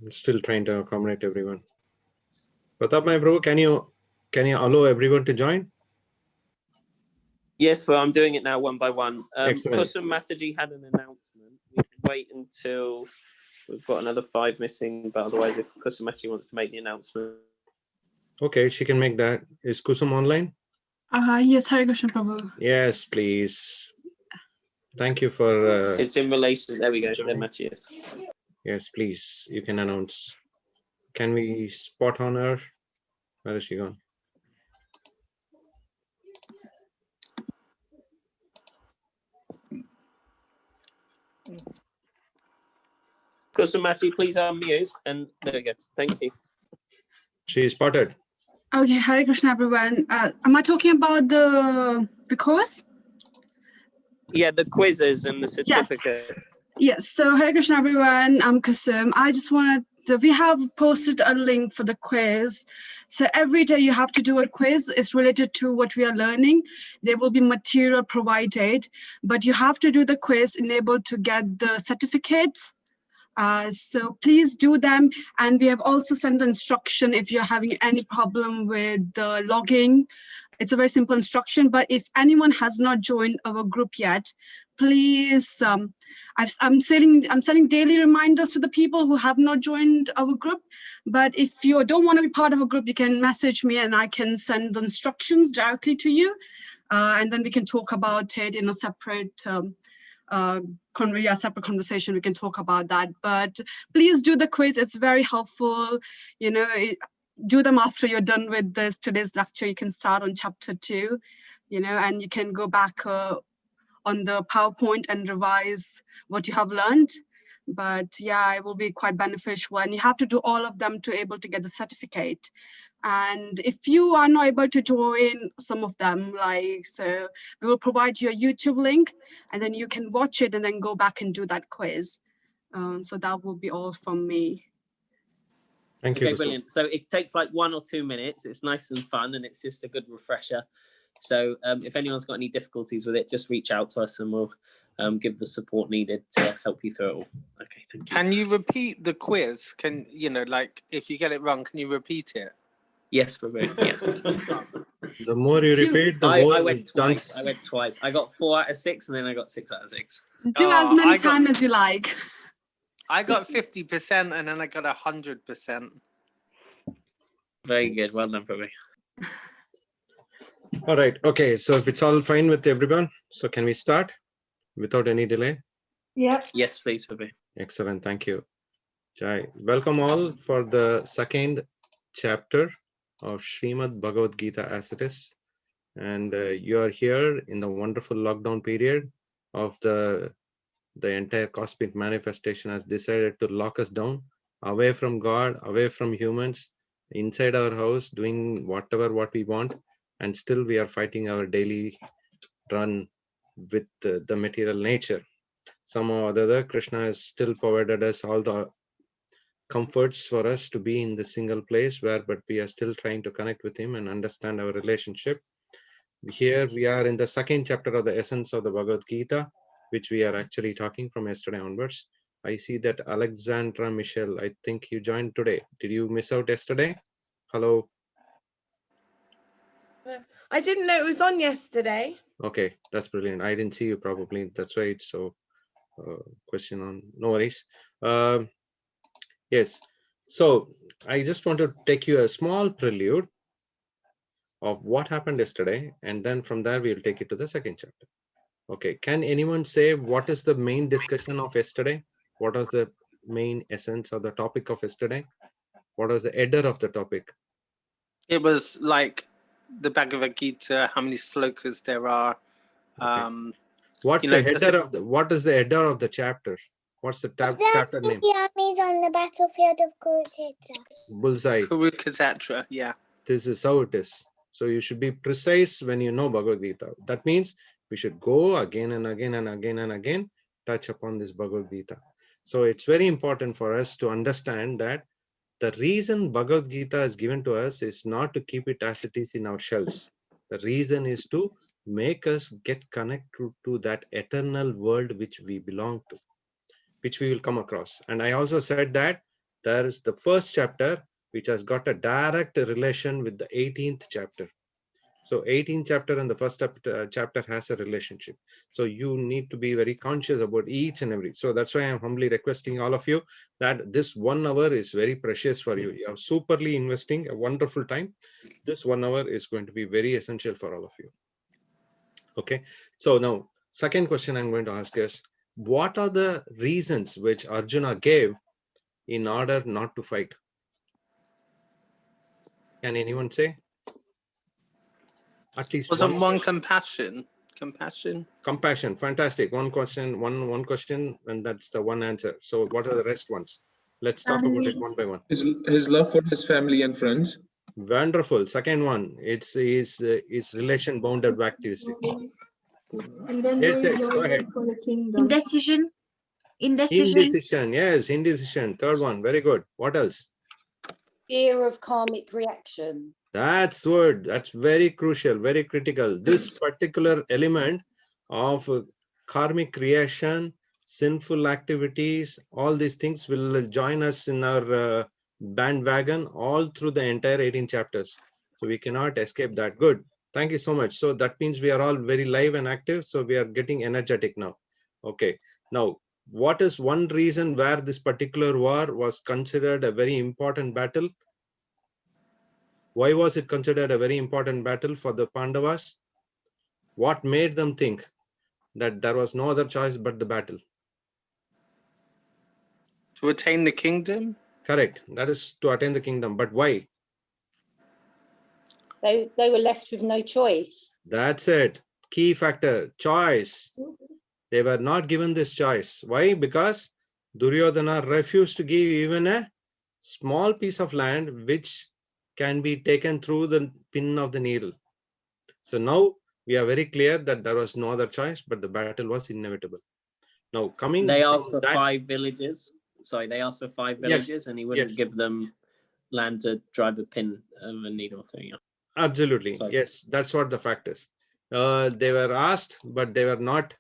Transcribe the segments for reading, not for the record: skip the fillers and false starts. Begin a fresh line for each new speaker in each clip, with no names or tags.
I'm still trying to accommodate everyone. Pratap, my bro, can you allow everyone to join?
Yes, well, I'm doing it now one by one.
Excellent.
Kusum Mataji had an announcement. We can wait until we've got another 5 missing, but otherwise, if Kusum Mataji wants to make the announcement.
Okay, she can make that. Is Kusum online?
Yes, Hare Krishna Prabhu.
Yes, please. Thank you for.
It's in relation. There we go. There
joining.
Mataji is.
Yes, please. You can announce. Can we spot on her? Where is she gone?
Kusum Mataji, please unmute. And there we go. Thank you.
She is spotted.
Okay, Hare Krishna everyone. Am I talking about the course?
Yeah, the quizzes and the certificate.
Yes, so Hare Krishna everyone, I'm Kusum. I just wanted we have posted a link for the quiz. So every day you have to do a quiz. It's related to what we are learning. There will be material provided, but you have to do the quiz in able to get the certificates. So please do them. And we have also sent the instruction if you're having any problem with the logging. It's a very simple instruction, but if anyone has not joined our group yet, please, I'm sending daily reminders for the people who have not joined our group. But if you don't want to be part of a group, you can message me and I can send the instructions directly to you. And then we can talk about it in a separate separate conversation. We can talk about that, but please do the quiz. It's very helpful. You know, do them after you're done with today's lecture. You can start on chapter 2, you know, and you can go back on the PowerPoint and revise what you have learned. But yeah, it will be quite beneficial, and you have to do all of them to able to get the certificate. And if you are not able to join some of them, so we will provide you a YouTube link, and then you can watch it and then go back and do that quiz. So that will be all from me.
Thank you.
Okay, brilliant. So it takes like 1 or 2 minutes. It's nice and fun, and it's just a good refresher. So if anyone's got any difficulties with it, just reach out to us and we'll give the support needed to help you through it all. Okay, thank you.
Can you repeat the quiz? Can like if you get it wrong, can you repeat it?
Yes, Prabhu. Yeah.
The more you repeat, the more
I went twice. I went twice. I got 4 out of 6, and then I got 6 out of 6.
Do as many times as you like.
I got 50%, and then I got 100%.
Very good. Well done, Prabhu.
All right. Okay. So if it's all fine with everyone, so can we start without any delay?
Yeah.
Yes, please, Prabhu.
Excellent. Thank you. Jai. Welcome all for the second chapter of Srimad Bhagavad Gita as it is. And you are here in the wonderful lockdown period of the entire cosmic manifestation has decided to lock us down, away from God, away from humans, inside our house, doing what we want. And still we are fighting our daily run with the material nature. Somehow or the other, Krishna has still provided us all the comforts for us to be in the single place but we are still trying to connect with him and understand our relationship. Here we are in the second chapter of the essence of the Bhagavad Gita, which we are actually talking from yesterday onwards. I see that Alexandra Michelle, I think you joined today. Did you miss out yesterday? Hello.
I didn't know it was on yesterday.
Okay, that's brilliant. I didn't see you probably. That's why it's so question on. No worries. Yes. So I just want to take you a small prelude of what happened yesterday, and then from there we'll take it to the second chapter. Okay. Can anyone say what is the main discussion of yesterday? What was the main essence of the topic of yesterday? What was the header of the topic?
It was like the Bhagavad Gita, how many slokas there are.
Okay. What's the header of the? What is the header of the chapter? What's the chapter name?
The armies on the battlefield of Kurukshetra.
Bullseye.
Kurukshetra, yeah.
This is how it is. So you should be precise when you know Bhagavad Gita. That means we should go again and again and again and again, touch upon this Bhagavad Gita. So it's very important for us to understand that the reason Bhagavad Gita is given to us is not to keep it as it is in our shelves. The reason is to make us get connected to that eternal world which we belong to, which we will come across. And I also said that there is the first chapter, which has got a direct relation with the 18th chapter. So 18th chapter and the first chapter has a relationship. So you need to be very conscious about each and every. So that's why I'm humbly requesting all of you that this 1 hour is very precious for you. You are superly investing a wonderful time. This 1 hour is going to be very essential for all of you. Okay. So now, second question I'm going to ask is, what are the reasons which Arjuna gave in order not to fight? Can anyone say? At least
Wasn't
one.
one compassion? Compassion.
Compassion. Fantastic. One question, one question, and that's the one answer. So what are the rest ones? Let's talk about it one by one.
His love for his family and friends.
Wonderful. Second one, it's his relation bounded back to you. Yes, yes, go ahead.
Indecision.
Indecision. Yes, indecision. Third one, very good. What else?
Fear of karmic reaction.
That's word. That's very crucial, very critical. This particular element of karmic creation, sinful activities, all these things will join us in our bandwagon all through the entire 18 chapters. So we cannot escape that. Good. Thank you so much. So that means we are all very live and active. So we are getting energetic now. Okay. Now, what is one reason where this particular war was considered a very important battle? Why was it considered a very important battle for the Pandavas? What made them think that there was no other choice but the battle?
To attain the kingdom?
Correct. That is to attain the kingdom. But why?
They were left with no choice.
That's it. Key factor, choice. They were not given this choice. Why? Because Duryodhana refused to give even a small piece of land which can be taken through the pin of the needle. So now we are very clear that there was no other choice, but the battle was inevitable. Now coming,
they asked for 5 villages. Sorry, they asked for 5 villages,
yes,
and he wouldn't give them land to drive the pin of a needle through. Yeah.
Absolutely,
Sorry.
yes, that's what the fact is. They were asked, but they were not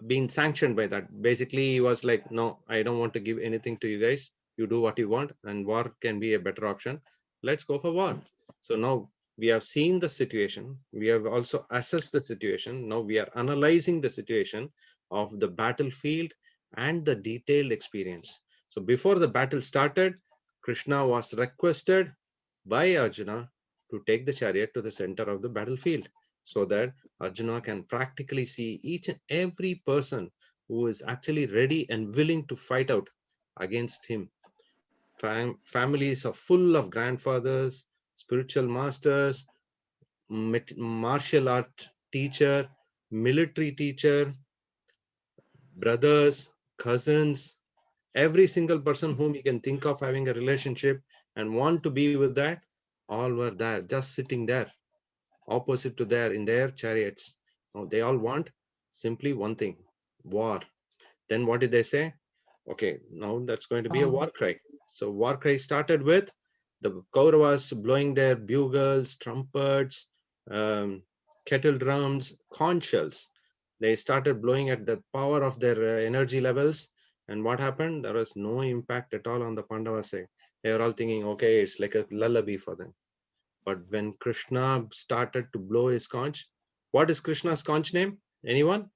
being sanctioned by that. Basically, he was like, no, I don't want to give anything to you guys. You do what you want, and war can be a better option. Let's go for war. So now we have seen the situation. We have also assessed the situation. Now we are analyzing the situation of the battlefield and the detailed experience. So before the battle started, Krishna was requested by Arjuna to take the chariot to the center of the battlefield so that Arjuna can practically see each and every person who is actually ready and willing to fight out against him. Families are full of grandfathers, spiritual masters, martial art teacher, military teacher, brothers, cousins, every single person whom you can think of having a relationship and want to be with that, all were there, just sitting there, opposite to there in their chariots. Now they all want simply one thing, war. Then what did they say? Okay, now that's going to be a war cry. So war cry started with the Kauravas blowing their bugles, trumpets, kettle drums, conch shells. They started blowing at the power of their energy levels. And what happened? There was no impact at all on the Pandavas side. They were all thinking, okay, it's like a lullaby for them. But when Krishna started to blow his conch, what is Krishna's conch name? Anyone?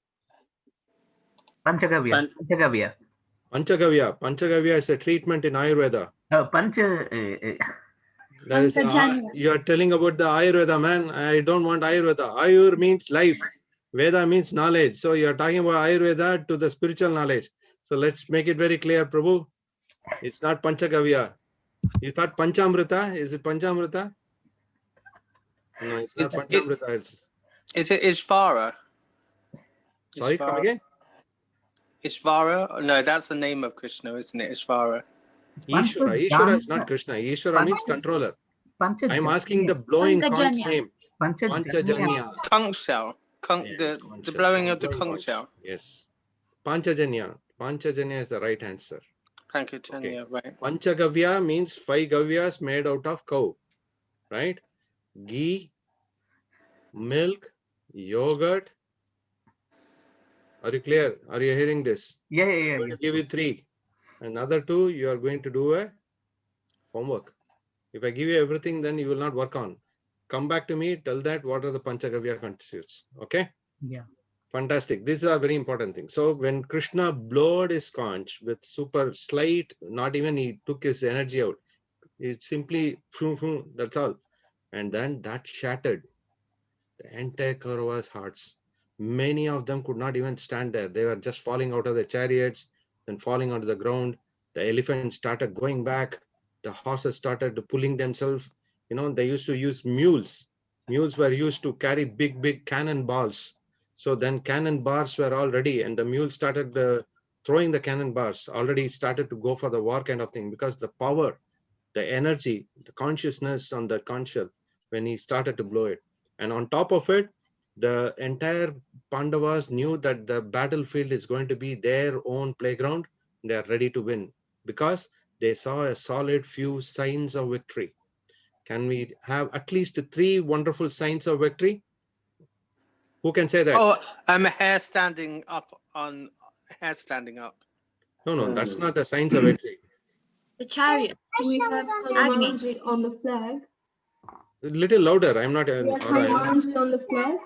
Panchagavya. Panchagavya.
Panchagavya. Panchagavya is a treatment in Ayurveda. That is, you are telling about the Ayurveda, man. I don't want Ayurveda. Ayur means life. Veda means knowledge. So you are talking about Ayurveda to the spiritual knowledge. So let's make it very clear, Prabhu. It's not Panchagavya. You thought Panchamrita? Is it Panchamrita? No, it's not Panchamrita.
Is it Ishvara?
Sorry, come again?
Ishvara? No, that's the name of Krishna, isn't it? Ishvara.
Ishvara. Ishvara is not Krishna. Ishvara means controller. I'm asking the blowing conch name. Panchajanya.
Conch shell. The blowing of the conch shell.
Yes. Panchajanya. Panchajanya is the right answer.
Pankajanya, right.
Panchagavya means 5 gavyas made out of cow. Right? Ghee, milk, yogurt. Are you clear? Are you hearing this?
Yeah.
I'm going to give you 3. Another 2, you are going to do a homework. If I give you everything, then you will not work on. Come back to me, tell that what are the Panchagavya constitutes. Okay?
Yeah.
Fantastic. These are very important things. So when Krishna blowed his conch with super slight, not even he took his energy out. It simply, that's all. And then that shattered the entire Kauravas' hearts. Many of them could not even stand there. They were just falling out of their chariots, then falling onto the ground. The elephants started going back. The horses started pulling themselves. You know, they used to use mules. Mules were used to carry big, big cannonballs. So then cannon bars were all ready, and the mules started throwing the cannon bars. Already started to go for the war kind of thing, because the power, the energy, the consciousness on the conch shell when he started to blow it. And on top of it, the entire Pandavas knew that the battlefield is going to be their own playground. They are ready to win because they saw a solid few signs of victory. Can we have at least 3 wonderful signs of victory? Who can say that?
Oh, hair standing up on hair standing up.
No, that's not the signs of victory.
The chariot.
We have
Agni.
on the flag.
A little louder. I'm not.
On the flag.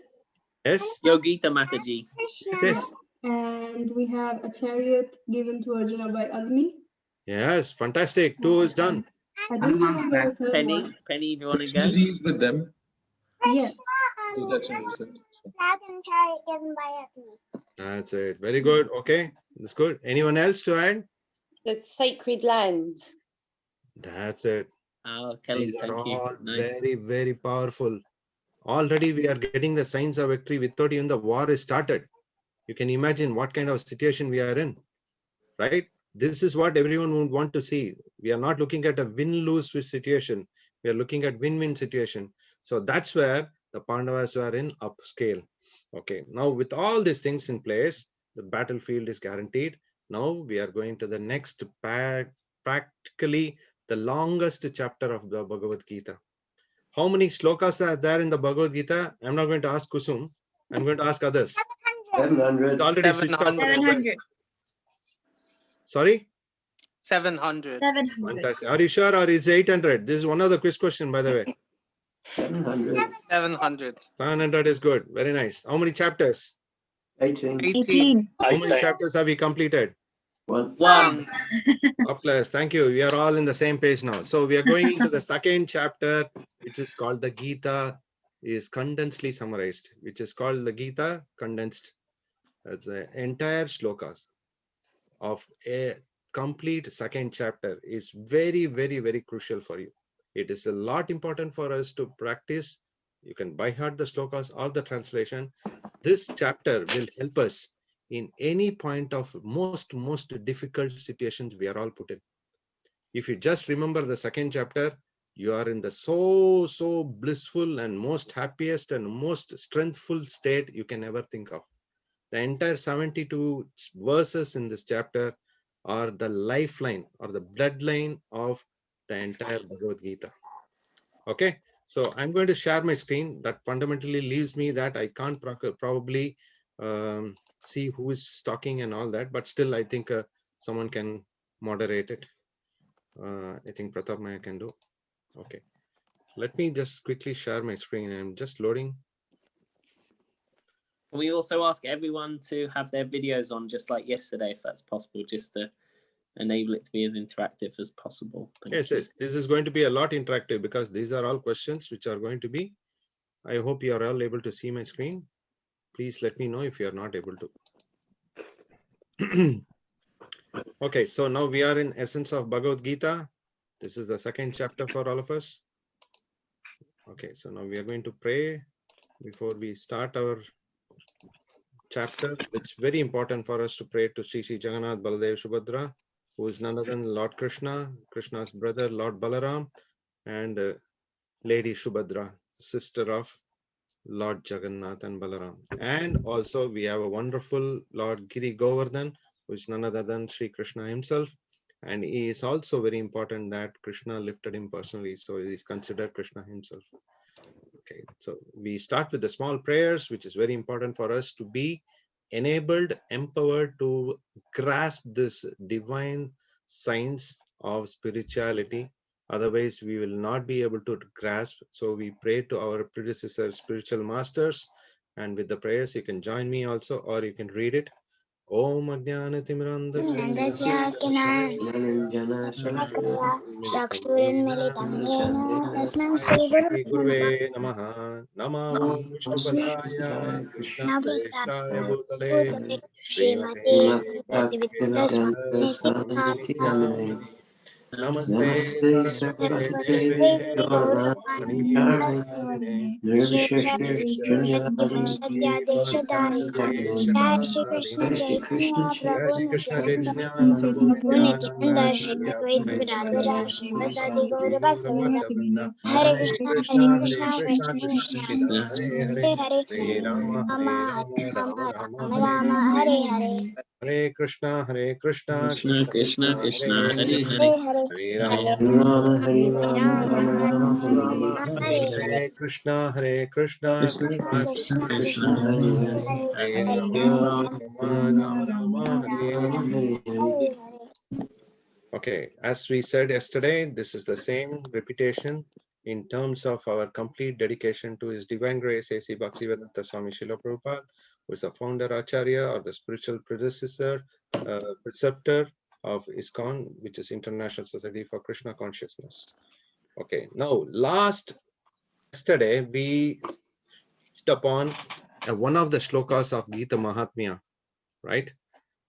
Yes.
Yogita Mataji.
Yes.
And we have a chariot given to Arjuna by Agni.
Yes. Fantastic. 2 is done.
I don't remember the third
Penny,
one.
Penny, if you want to go.
Krishnaji is with them.
Yes.
Oh, that's amazing.
Flag and chariot given by Agni.
That's it. Very good. Okay. That's good. Anyone else to add?
The sacred land.
That's it.
Oh, Kelly,
These are
thank you.
all
Nice.
very, very powerful. Already we are getting the signs of victory without even the war is started. You can imagine what kind of situation we are in, right? This is what everyone would want to see. We are not looking at a win-lose situation. We are looking at win-win situation. So that's where the Pandavas were in upscale. Okay, now with all these things in place, the battlefield is guaranteed. Now we are going to the next, practically the longest chapter of the Bhagavad Gita. How many slokas are there in the Bhagavad Gita? I'm not going to ask Kusum. I'm going to ask others.
700.
It's already switched off.
700.
Sorry?
700.
700.
Fantastic. Are you sure, or is 800? This is one of the quiz question, by the way.
700. 700.
700 is good. Very nice. How many chapters?
18.
18.
How many chapters have we completed?
1.
Applause. Thank you. We are all in the same page now. So we are going into the second chapter, which is called the Gita, is condensedly summarized, which is called the Gita condensed. That's the entire slokas of a complete second chapter is very, very, very crucial for you. It is a lot important for us to practice. You can by heart the slokas or the translation. This chapter will help us in any point of most difficult situations we are all put in. If you just remember the second chapter, you are in the so blissful and most happiest and most strengthful state you can ever think of. The entire 72 verses in this chapter are the lifeline or the bloodline of the entire Bhagavad Gita. Okay, so I'm going to share my screen. That fundamentally leaves me that I can't probably see who is talking and all that, but still I think someone can moderate it. I think Pratap Maya can do. Okay, let me just quickly share my screen. I'm just loading.
Can we also ask everyone to have their videos on just like yesterday, if that's possible, just to enable it to be as interactive as possible?
Yes, this is going to be a lot interactive because these are all questions which are going to be. I hope you are all able to see my screen. Please let me know if you are not able to. Okay, so now we are in essence of Bhagavad Gita. This is the second chapter for all of us. Okay, so now we are going to pray before we start our chapter. It's very important for us to pray to Sri Jagannath Baladev Subhadra, who is none other than Lord Krishna, Krishna's brother Lord Balaram, and Lady Subhadra, sister of Lord Jagannath and Balaram. And also we have a wonderful Lord Giri Govardhan, who is none other than Sri Krishna himself. And he is also very important that Krishna lifted him personally. So he is considered Krishna himself. Okay, so we start with the small prayers, which is very important for us to be enabled, empowered to grasp this divine science of spirituality. Otherwise, we will not be able to grasp. So we pray to our predecessors, spiritual masters, and with the prayers, you can join me also, or you can read it. Om
Nandasya Shakshurunmilitam Yena Tasmai Shri
Gurve Namaha. Namo Vishnupadaya Krishna Prestaya Bhutale Srimate Bhaktivedanta Swami Namane. Namaste Saraswate Deve Gauravani Pracharine
Jai Shri Krishna Chaitanya
Jai
Prabhu
Shri Krishna
Nityananda
Chaitanya Prabhu
Prabhu
Nityananda
Nityananda Shri
Shri
Advaita Radharani Srivasadi Gaura Bhakta
Bhakta
Hare
Hare
Krishna
Krishna,
Krishna
Krishna
Krishna
Krishna, Hare Hare,
Hare Hare
Hare Rama, Hare
Rama
Rama, Rama
Rama
Rama,
Rama
Hare
Rama
Hare,
Hare Hare
Hare Krishna,
Krishna
Krishna
Krishna
Krishna,
Krishna
Hare
Hare
Hare,
Hare.
Hare Hare
Hare
Hare
Rama,
Rama
Rama Rama,
Rama
Hare
Hare Hare
Hare Krishna, Krishna
Krishna
Krishna,
Krishna
Krishna
Krishna
Krishna
Krishna
Krishna,
Hare
Hare
Hare
Hare
Hare
Hare
Rama,
Rama
Rama Rama, Hare Hare.
Hare Hare.
Okay, as we said yesterday, this is the same repetition in terms of our complete dedication to His Divine Grace, A.C. Bhaktivedanta Swami Srila Prabhupada, who is the founder Acharya or the spiritual predecessor, preceptor of ISKCON, which is International Society for Krishna Consciousness. Okay, now yesterday we touched upon one of the shlokas of Gita Mahatmya, right?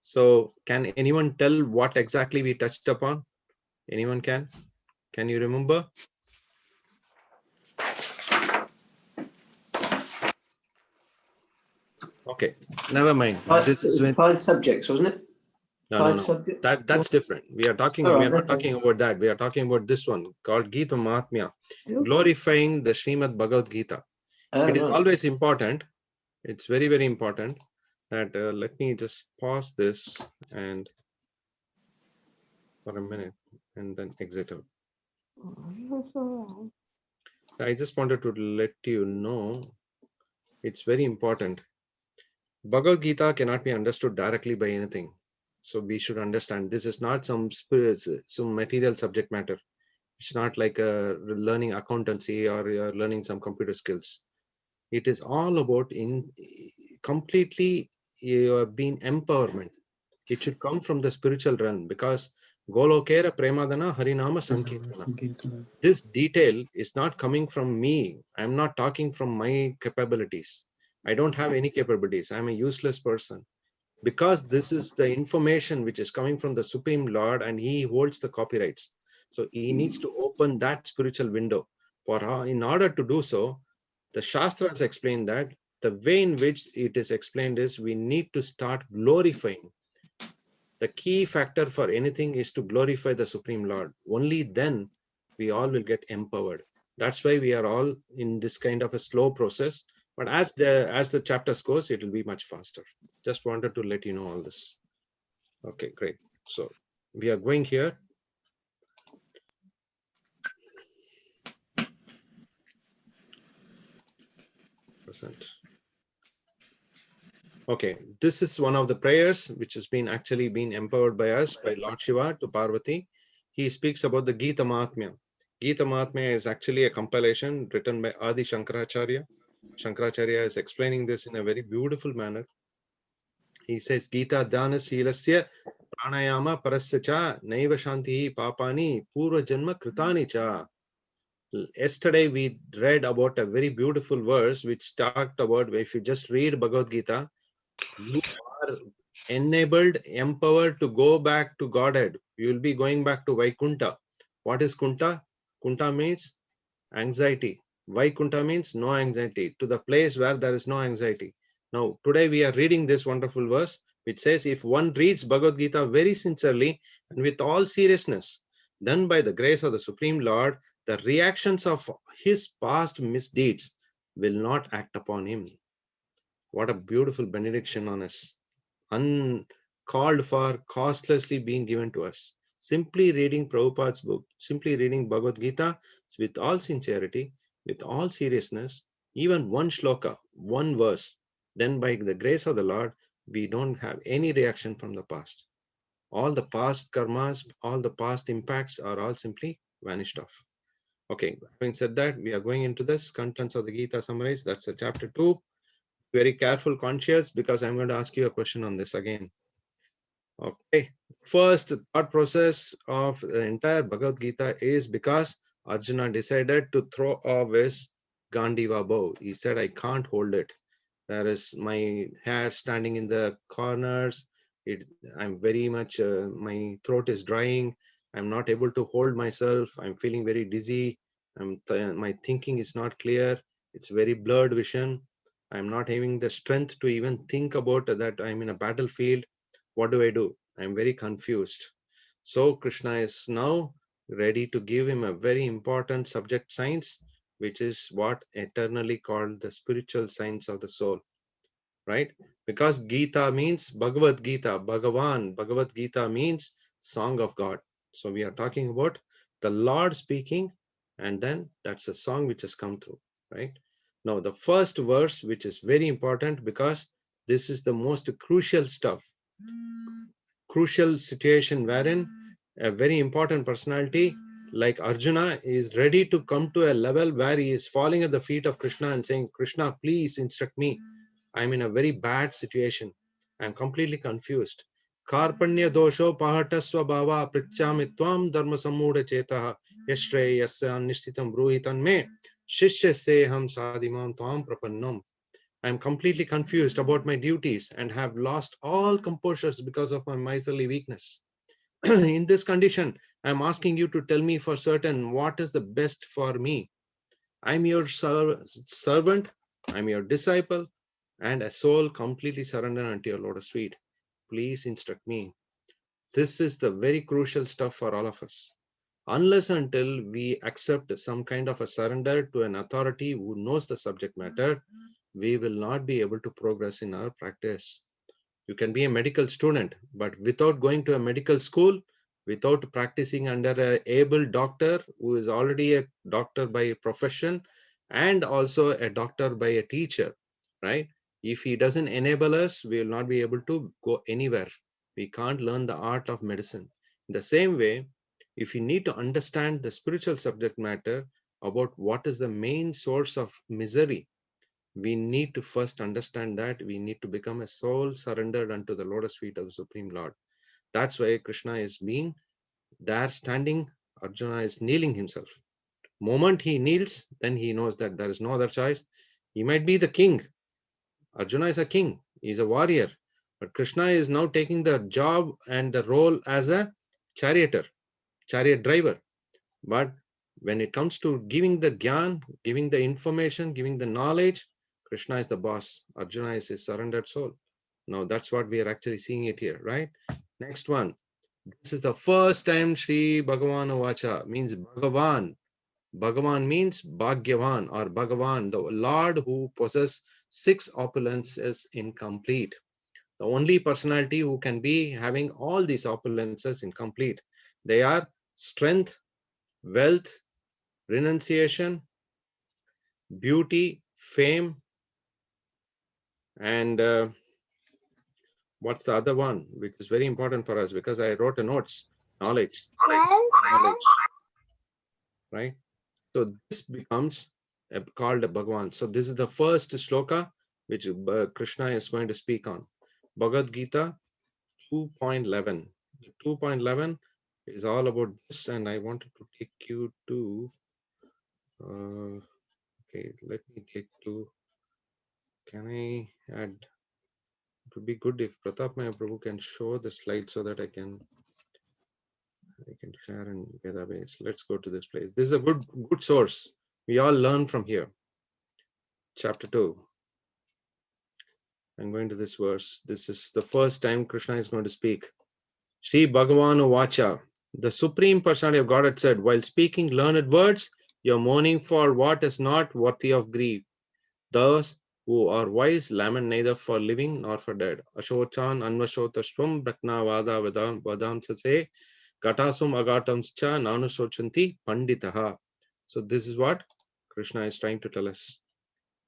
So can anyone tell what exactly we touched upon? Anyone can? Can you remember? Okay, never mind. This is when
5 subjects, wasn't it?
no.
Subjects.
That's different. We are talking.
All
We are
right,
not talking about that. We are talking about this one called Gita Mahatmya, glorifying the Srimad Bhagavad Gita. It is always important. It's very, very important that let me just pause this and for a minute and then exit out. So I just wanted to let you know it's very important. Bhagavad Gita cannot be understood directly by anything. So we should understand this is not some material subject matter. It's not like learning accountancy or learning some computer skills. It is all about completely being empowerment. It should come from the spiritual realm because Golokera Premadana Harinama Sankirtana. This detail is not coming from me. I'm not talking from my capabilities. I don't have any capabilities. I'm a useless person. Because this is the information which is coming from the Supreme Lord and He holds the copyrights. So He needs to open that spiritual window. In order to do so, the Shastras explain that the way in which it is explained is we need to start glorifying. The key factor for anything is to glorify the Supreme Lord. Only then we all will get empowered. That's why we are all in this kind of a slow process. But as the chapters goes, it will be much faster. Just wanted to let you know all this. Okay, great. So we are going here. Present. Okay, this is one of the prayers which has been actually been empowered by us, by Lord Shiva to Parvati. He speaks about the Gita Mahatmya. Gita Mahatmya is actually a compilation written by Adi Shankaracharya. Shankaracharya is explaining this in a very beautiful manner. He says, Gita Dana Silasya Pranayama Parasya Cha Naiva Shantihi Papani Purva Janma Kritani Cha. Yesterday we read about a very beautiful verse which talked about if you just read Bhagavad Gita, you are enabled, empowered to go back to Godhead. You will be going back to Vaikunta. What is Kunta? Kunta means anxiety. Vaikunta means no anxiety, to the place where there is no anxiety. Now, today we are reading this wonderful verse, which says, if one reads Bhagavad Gita very sincerely and with all seriousness, then by the grace of the Supreme Lord, the reactions of his past misdeeds will not act upon him. What a beautiful benediction on us. Uncalled for, costlessly being given to us. Simply reading Prabhupada's book, simply reading Bhagavad Gita with all sincerity, with all seriousness, even one shloka, one verse, then by the grace of the Lord, we don't have any reaction from the past. All the past karmas, all the past impacts are all simply vanished off. Okay, having said that, we are going into this contents of the Gita summarized. That's the chapter 2. Very careful, conscious, because I'm going to ask you a question on this again. Okay, first thought process of the entire Bhagavad Gita is because Arjuna decided to throw off his Gandiva bow. He said, I can't hold it. There is my hair standing in the corners. I'm very much, my throat is drying. I'm not able to hold myself. I'm feeling very dizzy. My thinking is not clear. It's very blurred vision. I'm not having the strength to even think about that I'm in a battlefield. What do I do? I'm very confused. So Krishna is now ready to give him a very important subject science, which is what eternally called the spiritual science of the soul, right? Because Gita means Bhagavad Gita, Bhagavan. Bhagavad Gita means song of God. So we are talking about the Lord speaking, and then that's a song which has come through, right? Now the first verse, which is very important because this is the most crucial stuff, crucial situation wherein a very important personality like Arjuna is ready to come to a level where he is falling at the feet of Krishna and saying, Krishna, please instruct me. I'm in a very bad situation. I'm completely confused. Karpanya dosho pahatasva bhava prichami tvam dharma sammuda chetaha yashre yasya nishtitam bruhitan me shishya seham sadimam tvam prapannam. I'm completely confused about my duties and have lost all composures because of my miserly weakness. In this condition, I'm asking you to tell me for certain what is the best for me. I'm your servant, I'm your disciple, and a soul completely surrendered unto your lotus feet. Please instruct me. This is the very crucial stuff for all of us. Unless until we accept some kind of a surrender to an authority who knows the subject matter, we will not be able to progress in our practice. You can be a medical student, but without going to a medical school, without practicing under an able doctor who is already a doctor by profession and also a doctor by a teacher, right? If he doesn't enable us, we will not be able to go anywhere. We can't learn the art of medicine. In the same way, if you need to understand the spiritual subject matter about what is the main source of misery, we need to first understand that we need to become a soul surrendered unto the lotus feet of the Supreme Lord. That's why Krishna is being there standing, Arjuna is kneeling himself. Moment he kneels, then he knows that there is no other choice. He might be the king. Arjuna is a king, he's a warrior. But Krishna is now taking the job and the role as a chariot driver. But when it comes to giving the gyan, giving the information, giving the knowledge, Krishna is the boss. Arjuna is his surrendered soul. Now that's what we are actually seeing it here, right? Next one. This is the first time Sri Bhagavan Vacha means Bhagavan. Bhagavan means Bhagyavan or Bhagavan, the Lord who possesses 6 opulences incomplete. The only personality who can be having all these opulences incomplete. They are strength, wealth, renunciation, beauty, fame, and what's the other one, which is very important for us because I wrote a notes, knowledge, right? So this becomes called a Bhagavan. So this is the first shloka which Krishna is going to speak on. Bhagavad Gita 2.11. 2.11 is all about this, and I wanted to take you to, okay, let me take to, can I add, it would be good if Pratapmaya Prabhu can show the slide so that I can share in database. Let's go to this place. This is a good source. We all learn from here. Chapter 2. I'm going to this verse. This is the first time Krishna is going to speak. Sri Bhagavan Vacha, the Supreme Personality of Godhead said, while speaking learned words, you're mourning for what is not worthy of grief. Those who are wise lament neither for living nor for dead. Ashochan anvashotashvam braknavada vadam sase gatasum agatamscha nanusochanti panditaha. So this is what Krishna is trying to tell us.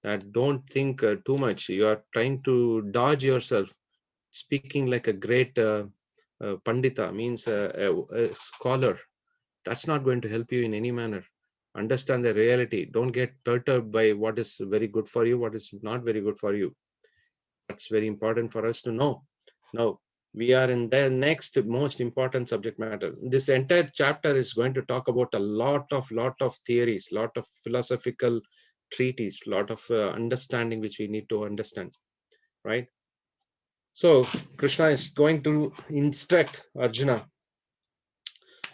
That don't think too much. You are trying to dodge yourself, speaking like a great Pandita, means a scholar. That's not going to help you in any manner. Understand the reality. Don't get perturbed by what is very good for you, what is not very good for you. That's very important for us to know. Now, we are in the next most important subject matter. This entire chapter is going to talk about a lot of theories, lot of philosophical treatises, lot of understanding which we need to understand, right? So Krishna is going to instruct Arjuna.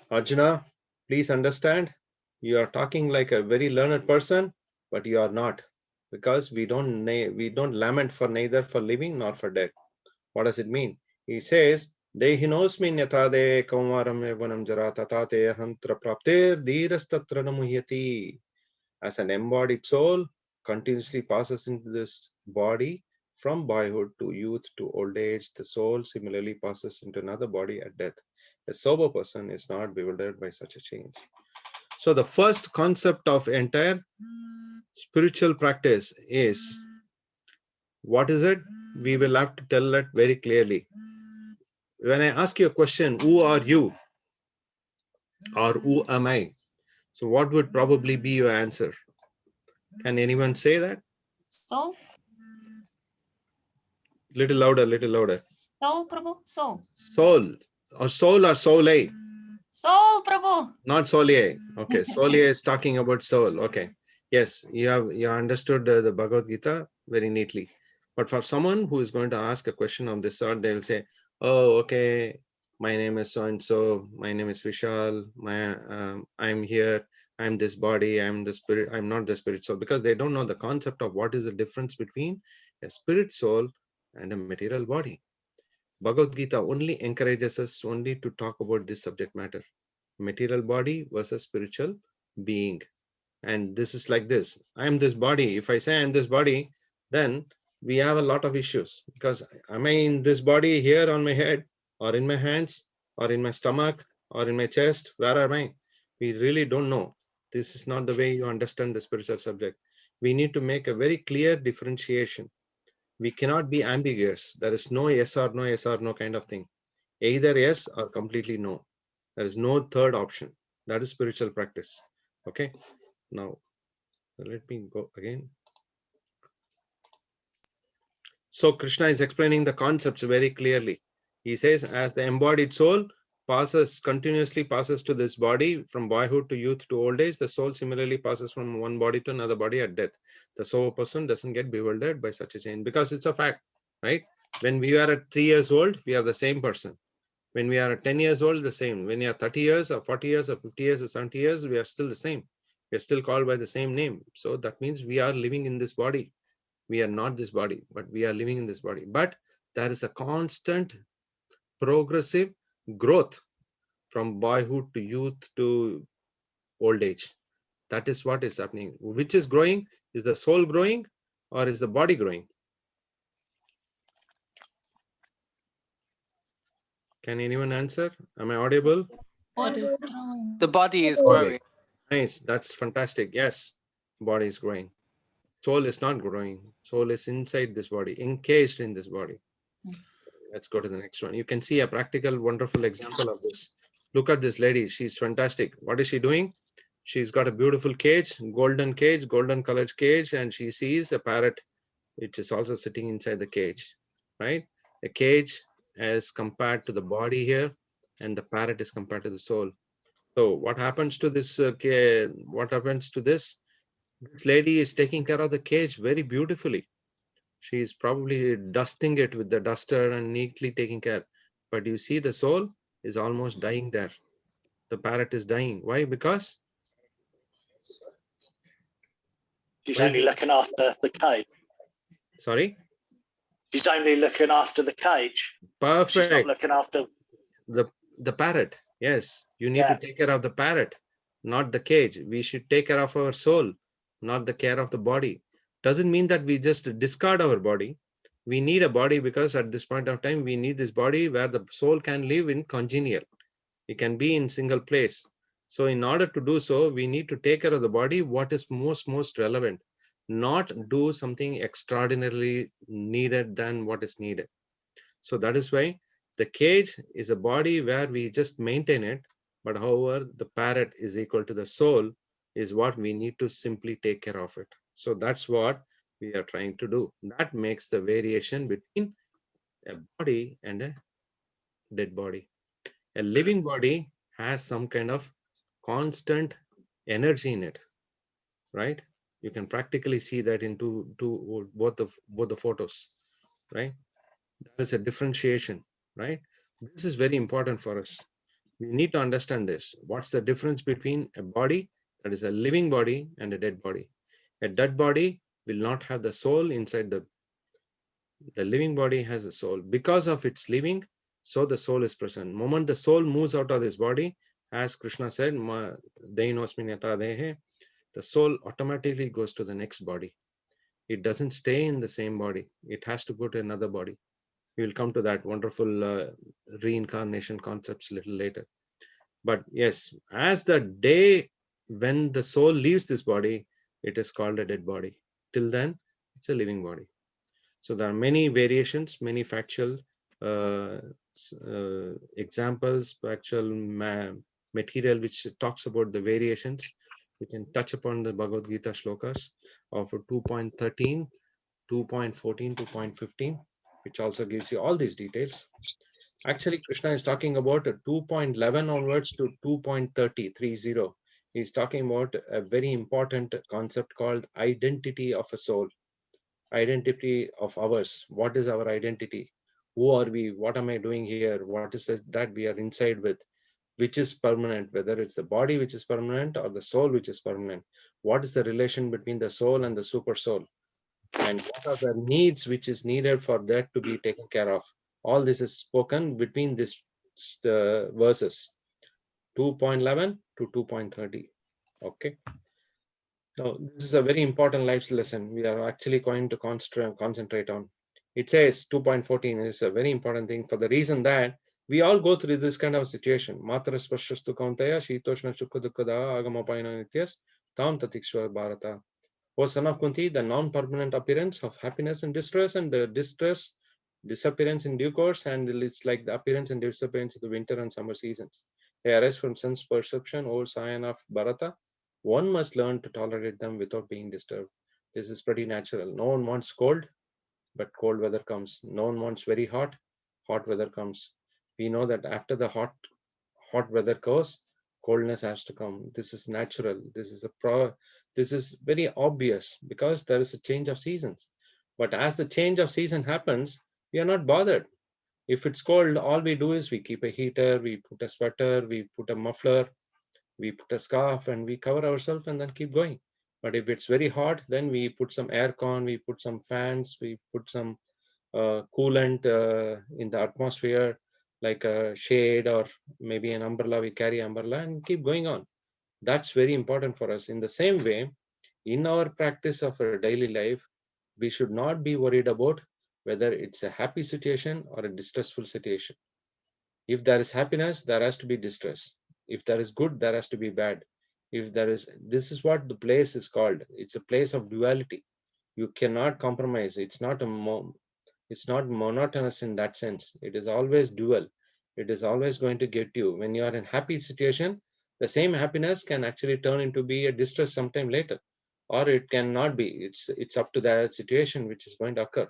Arjuna, please understand, you are talking like a very learned person, but you are not, because we don't lament for neither for living nor for dead. What does it mean? He says, Dehinosmin yatade kaumaram evanam jara tatate ahantra prapter dhirastatra namuhyati. As an embodied soul continuously passes into this body from boyhood to youth to old age, the soul similarly passes into another body at death. A sober person is not bewildered by such a change. So the first concept of entire spiritual practice is, what is it? We will have to tell it very clearly. When I ask you a question, who are you? Or who am I? So what would probably be your answer? Can anyone say that?
Soul?
Little louder, little louder.
Soul, Prabhu? Soul.
Soul. Or soul or soul?
Soul, Prabhu.
Not solie. Okay, solie is talking about soul. Okay. Yes, you understood the Bhagavad Gita very neatly. But for someone who is going to ask a question of this sort, they will say, oh, okay, my name is so-and-so, my name is Vishal, I'm here, I'm this body, I'm the spirit, I'm not the spirit soul, because they don't know the concept of what is the difference between a spirit soul and a material body. Bhagavad Gita only encourages us only to talk about this subject matter, material body versus spiritual being. And this is like this, I'm this body. If I say I'm this body, then we have a lot of issues, because am I in this body here on my head, or in my hands, or in my stomach, or in my chest? Where am I? We really don't know. This is not the way you understand the spiritual subject. We need to make a very clear differentiation. We cannot be ambiguous. There is no yes or no kind of thing. Either yes or completely no. There is no third option. That is spiritual practice. Okay. Now, let me go again. So Krishna is explaining the concepts very clearly. He says, as the embodied soul continuously passes to this body from boyhood to youth to old age, the soul similarly passes from one body to another body at death. The sober person doesn't get bewildered by such a change, because it's a fact, right? When we are at 3 years old, we are the same person. When we are at 10 years old, the same. When we are 30 years or 40 years or 50 years or 70 years, we are still the same. We are still called by the same name. So that means we are living in this body. We are not this body, but we are living in this body. But there is a constant progressive growth from boyhood to youth to old age. That is what is happening. Which is growing? Is the soul growing, or is the body growing? Can anyone answer? Am I audible?
The body is growing.
Nice, that's fantastic. Yes, body is growing. Soul is not growing. Soul is inside this body, encased in this body. Let's go to the next one. You can see a practical, wonderful example of this. Look at this lady. She's fantastic. What is she doing? She's got a beautiful cage, golden colored cage, and she sees a parrot, which is also sitting inside the cage, right? The cage as compared to the body here, and the parrot is compared to the soul. So what happens to this? What happens to this? This lady is taking care of the cage very beautifully. She is probably dusting it with the duster and neatly taking care. But you see, the soul is almost dying there. The parrot is dying. Why? Because
she's only looking after the cage.
Sorry?
She's only looking after the cage.
Perfect.
She's not looking after
the parrot. Yes, you need to take care of the parrot, not the cage. We should take care of our soul, not the care of the body. Doesn't mean that we just discard our body. We need a body because at this point of time, we need this body where the soul can live in congenial. It can be in single place. So in order to do so, we need to take care of the body, what is most relevant, not do something extraordinarily needed than what is needed. So that is why The cage is a body where we just maintain it, but however, the parrot is equal to the soul is what we need to simply take care of it. So that's what we are trying to do. That makes the variation between a body and a dead body. A living body has some kind of constant energy in it, right? You can practically see that in both the photos, right? There is a differentiation, right? This is very important for us. We need to understand this. What's the difference between a body that is a living body and a dead body? A dead body will not have the soul inside the living body has a soul. Because of its living, so the soul is present. Moment the soul moves out of this body, as Krishna said, the soul automatically goes to the next body. It doesn't stay in the same body. It has to go to another body. We will come to that wonderful reincarnation concepts a little later. But yes, as the day when the soul leaves this body, it is called a dead body. Till then, it's a living body. So there are many variations, many factual examples, factual material which talks about the variations. We can touch upon the Bhagavad Gita shlokas of 2.13, 2.14, 2.15, which also gives you all these details. Actually, Krishna is talking about 2.11 onwards to 2.30. He's talking about a very important concept called identity of a soul. Identity of ours. What is our identity? Who are we? What am I doing here? What is it that we are inside with? Which is permanent, whether it's the body which is permanent or the soul which is permanent. What is the relation between the soul and the super soul? And what are the needs which is needed for that to be taken care of? All this is spoken between these verses 2.11 to 2.30. Okay. Now, this is a very important life lesson we are actually going to concentrate on. It says 2.14 is a very important thing for the reason that we all go through this kind of situation. Matra spashastu kauntaya shitoshna chukudukada agamapayana nityas tam tatikshva bharata. O son of Kunti, the non-permanent appearance of happiness and distress, and the distress disappearance in due course, and it's like the appearance and disappearance of the winter and summer seasons. They arise from sense perception, O scion of Bharata. One must learn to tolerate them without being disturbed. This is pretty natural. No one wants cold, but cold weather comes. No one wants very hot weather comes. We know that after the hot weather goes, coldness has to come. This is natural. This is very obvious because there is a change of seasons. But as the change of season happens, we are not bothered. If it's cold, all we do is we keep a heater, we put a sweater, we put a muffler, we put a scarf, and we cover ourselves and then keep going. But if it's very hot, then we put some aircon, we put some fans, we put some coolant in the atmosphere, like a shade or maybe an umbrella. We carry umbrella and keep going on. That's very important for us. In the same way, in our practice of our daily life, we should not be worried about whether it's a happy situation or a distressful situation. If there is happiness, there has to be distress. If there is good, there has to be bad. If there is, this is what the place is called. It's a place of duality. You cannot compromise. It's not monotonous in that sense. It is always dual. It is always going to get you. When you are in happy situation, the same happiness can actually turn into be a distress sometime later, or it cannot be. It's up to that situation which is going to occur.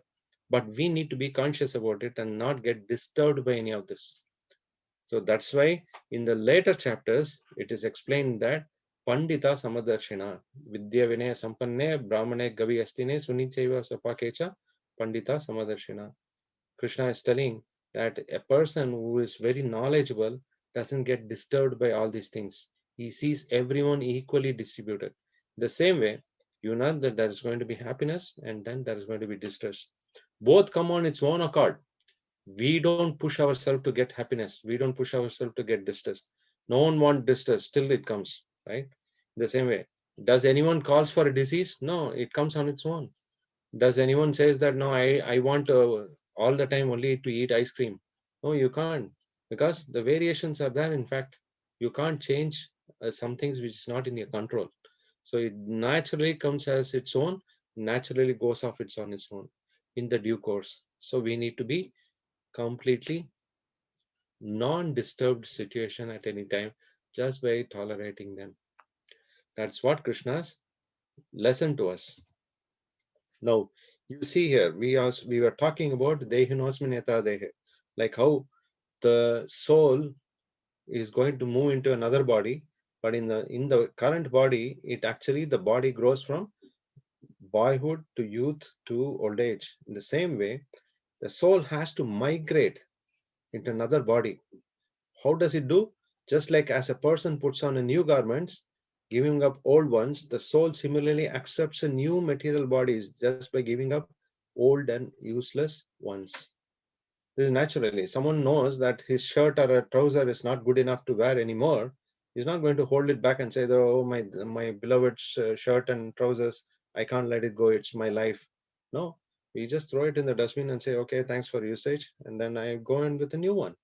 But we need to be conscious about it and not get disturbed by any of this. So that's why in the later chapters, it is explained that Pandita Samadarshina, Vidya Vinaya Sampanne, Brahmane Gavi Astine, Sunichaiva Sapakecha, Pandita Samadarshina. Krishna is telling that a person who is very knowledgeable doesn't get disturbed by all these things. He sees everyone equally distributed. The same way, you know that there is going to be happiness and then there is going to be distress. Both come on its own accord. We don't push ourselves to get happiness. We don't push ourselves to get distress. No one wants distress till it comes, right? The same way, does anyone calls for a disease? No, it comes on its own. Does anyone says that, no, I want all the time only to eat ice cream? No, you can't, because the variations are there. In fact, you can't change some things which is not in your control. So it naturally comes as its own, naturally goes off on its own in the due course. So we need to be completely non-disturbed situation at any time just by tolerating them. That's what Krishna's lesson to us. Now, you see here, we were talking about dehinosmineta dehe, like how the soul is going to move into another body, but in the current body, it actually the body grows from boyhood to youth to old age. In the same way, the soul has to migrate into another body. How does it do? Just like as a person puts on a new garments, giving up old ones, the soul similarly accepts a new material bodies just by giving up old and useless ones. This is naturally. Someone knows that his shirt or a trouser is not good enough to wear anymore. He's not going to hold it back and say, "Oh, my beloved shirt and trousers, I can't let it go. It's my life." No, we just throw it in the dustbin and say, "Okay, thanks for usage," and then I go in with a new one.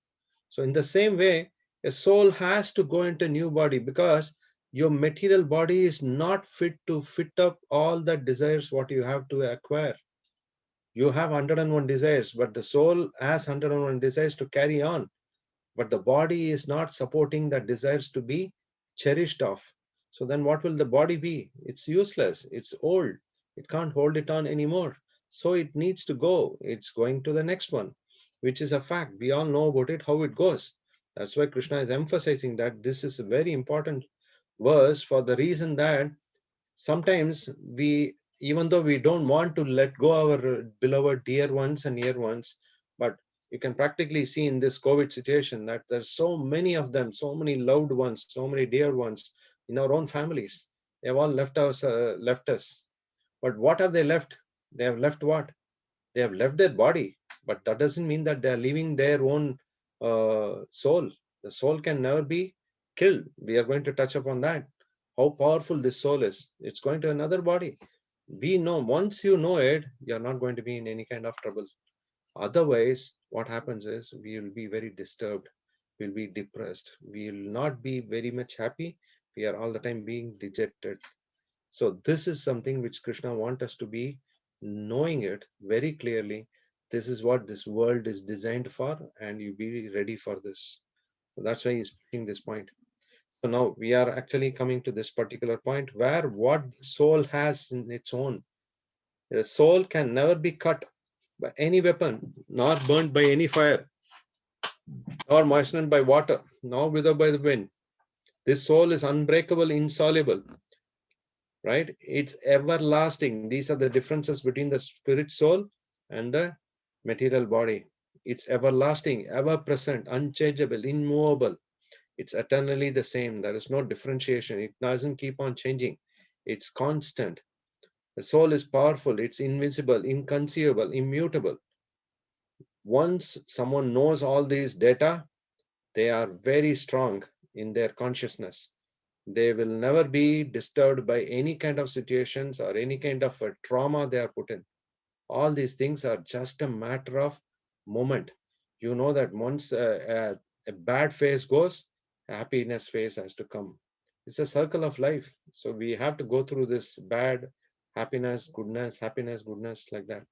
So in the same way, a soul has to go into a new body because your material body is not fit to fit up all the desires what you have to acquire. You have 101 desires, but the soul has 101 desires to carry on. But the body is not supporting the desires to be cherished off. So then what will the body be? It's useless. It's old. It can't hold it on anymore. So it needs to go. It's going to the next one, which is a fact. We all know about it, how it goes. That's why Krishna is emphasizing that this is a very important verse for the reason that sometimes we, even though we don't want to let go our beloved dear ones and near ones, but you can practically see in this COVID situation that there's so many of them, so many loved ones, so many dear ones in our own families. They've all left us. But what have they left? They have left what? They have left their body, but that doesn't mean that they are leaving their own soul. The soul can never be killed. We are going to touch upon that. How powerful this soul is. It's going to another body. We know, once you know it, you're not going to be in any kind of trouble. Otherwise, what happens is we will be very disturbed. We'll be depressed. We will not be very much happy. We are all the time being dejected. So this is something which Krishna wants us to be knowing it very clearly. This is what this world is designed for, and you be ready for this. So that's why he's making this point. So now we are actually coming to this particular point where what the soul has in its own. The soul can never be cut by any weapon, nor burnt by any fire, nor moistened by water, nor withered by the wind. This soul is unbreakable, insoluble, right? It's everlasting. These are the differences between the spirit soul and the material body. It's everlasting, ever present, unchangeable, immovable. It's eternally the same. There is no differentiation. It doesn't keep on changing. It's constant. The soul is powerful. It's invisible, inconceivable, immutable. Once someone knows all these data, they are very strong in their consciousness. They will never be disturbed by any kind of situations or any kind of trauma they are put in. All these things are just a matter of moment. You know that once a bad phase goes, happiness phase has to come. It's a circle of life. So we have to go through this bad, happiness, goodness, like that.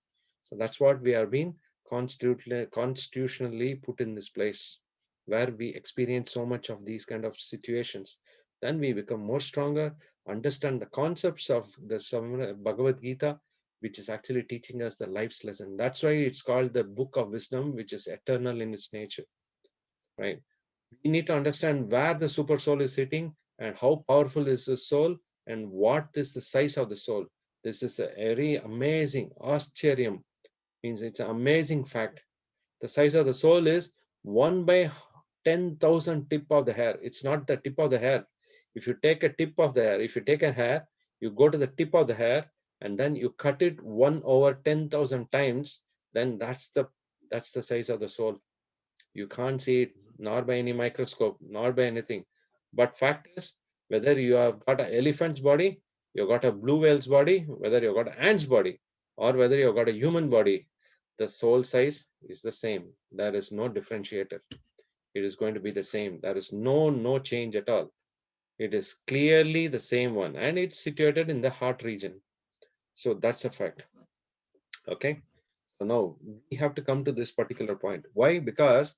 So that's what we are being constitutionally put in this place, where we experience so much of these kind of situations. Then we become more stronger, understand the concepts of the Bhagavad Gita, which is actually teaching us the life's lesson. That's why it's called the book of wisdom, which is eternal in its nature, right? We need to understand where the super soul is sitting and how powerful is the soul and what is the size of the soul. This is a very amazing, Aschariam, means it's an amazing fact. The size of the soul is 1 by 10,000 tip of the hair. It's not the tip of the hair. If you take a tip of the hair, if you take a hair, you go to the tip of the hair and then you cut it 1 over 10,000 times, then that's the size of the soul. You can't see it, nor by any microscope, nor by anything. But fact is, whether you have got an elephant's body, you've got a blue whale's body, whether you've got an ant's body, or whether you've got a human body, the soul size is the same. There is no differentiator. It is going to be the same. There is no change at all. It is clearly the same one, and it's situated in the heart region. So that's a fact. Okay. So now we have to come to this particular point. Why? Because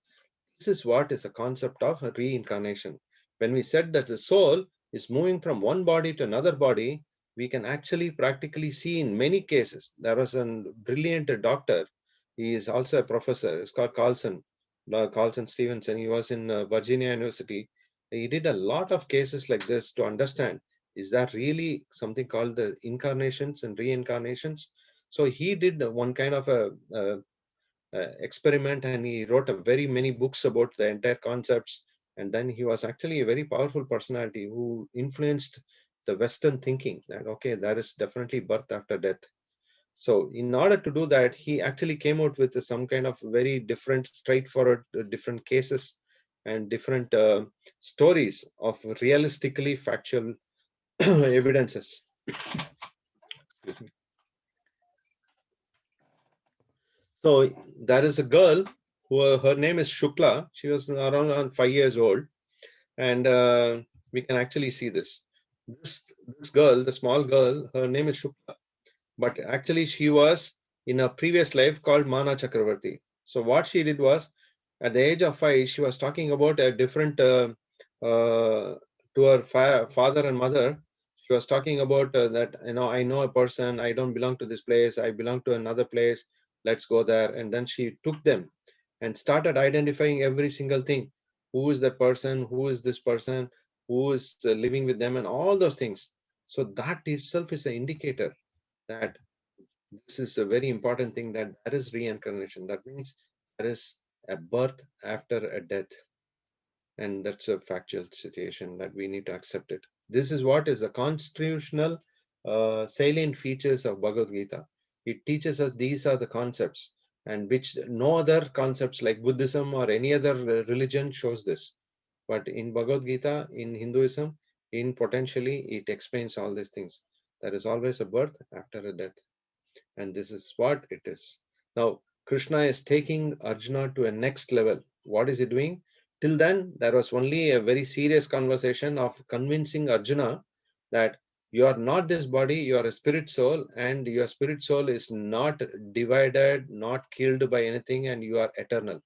This is what is the concept of reincarnation. When we said that the soul is moving from one body to another body, we can actually practically see in many cases. There was a brilliant doctor. He is also a professor. It's called Carlson Stevenson. He was in Virginia University. He did a lot of cases like this to understand, is that really something called the incarnations and reincarnations? So he did one kind of a experiment, and he wrote a very many books about the entire concepts. And then he was actually a very powerful personality who influenced the Western thinking that, okay, there is definitely birth after death. So in order to do that, he actually came out with some kind of very different, straightforward, different cases and different stories of realistically factual evidences. So there is a girl who her name is Shukla. She was around 5 years old, and we can actually see this. This girl, the small girl, her name is Shukla, but actually she was in a previous life called Mana Chakravarti. So what she did was, at the age of 5, she was talking about a different to her father and mother. She was talking about that, I know a person, I don't belong to this place, I belong to another place, let's go there. And then she took them and started identifying every single thing. Who is that person? Who is this person? Who is living with them? And all those things. So that itself is an indicator that this is a very important thing, that there is reincarnation. That means there is a birth after a death. And that's a factual situation that we need to accept it. This is what is the constitutional salient features of Bhagavad Gita. It teaches us these are the concepts, and which no other concepts like Buddhism or any other religion shows this. But in Bhagavad Gita, in Hinduism, in potentially, it explains all these things. There is always a birth after a death. And this is what it is. Now, Krishna is taking Arjuna to a next level. What is he doing? Till then, there was only a very serious conversation of convincing Arjuna that you are not this body, you are a spirit soul, and your spirit soul is not divided, not killed by anything, and you are eternal,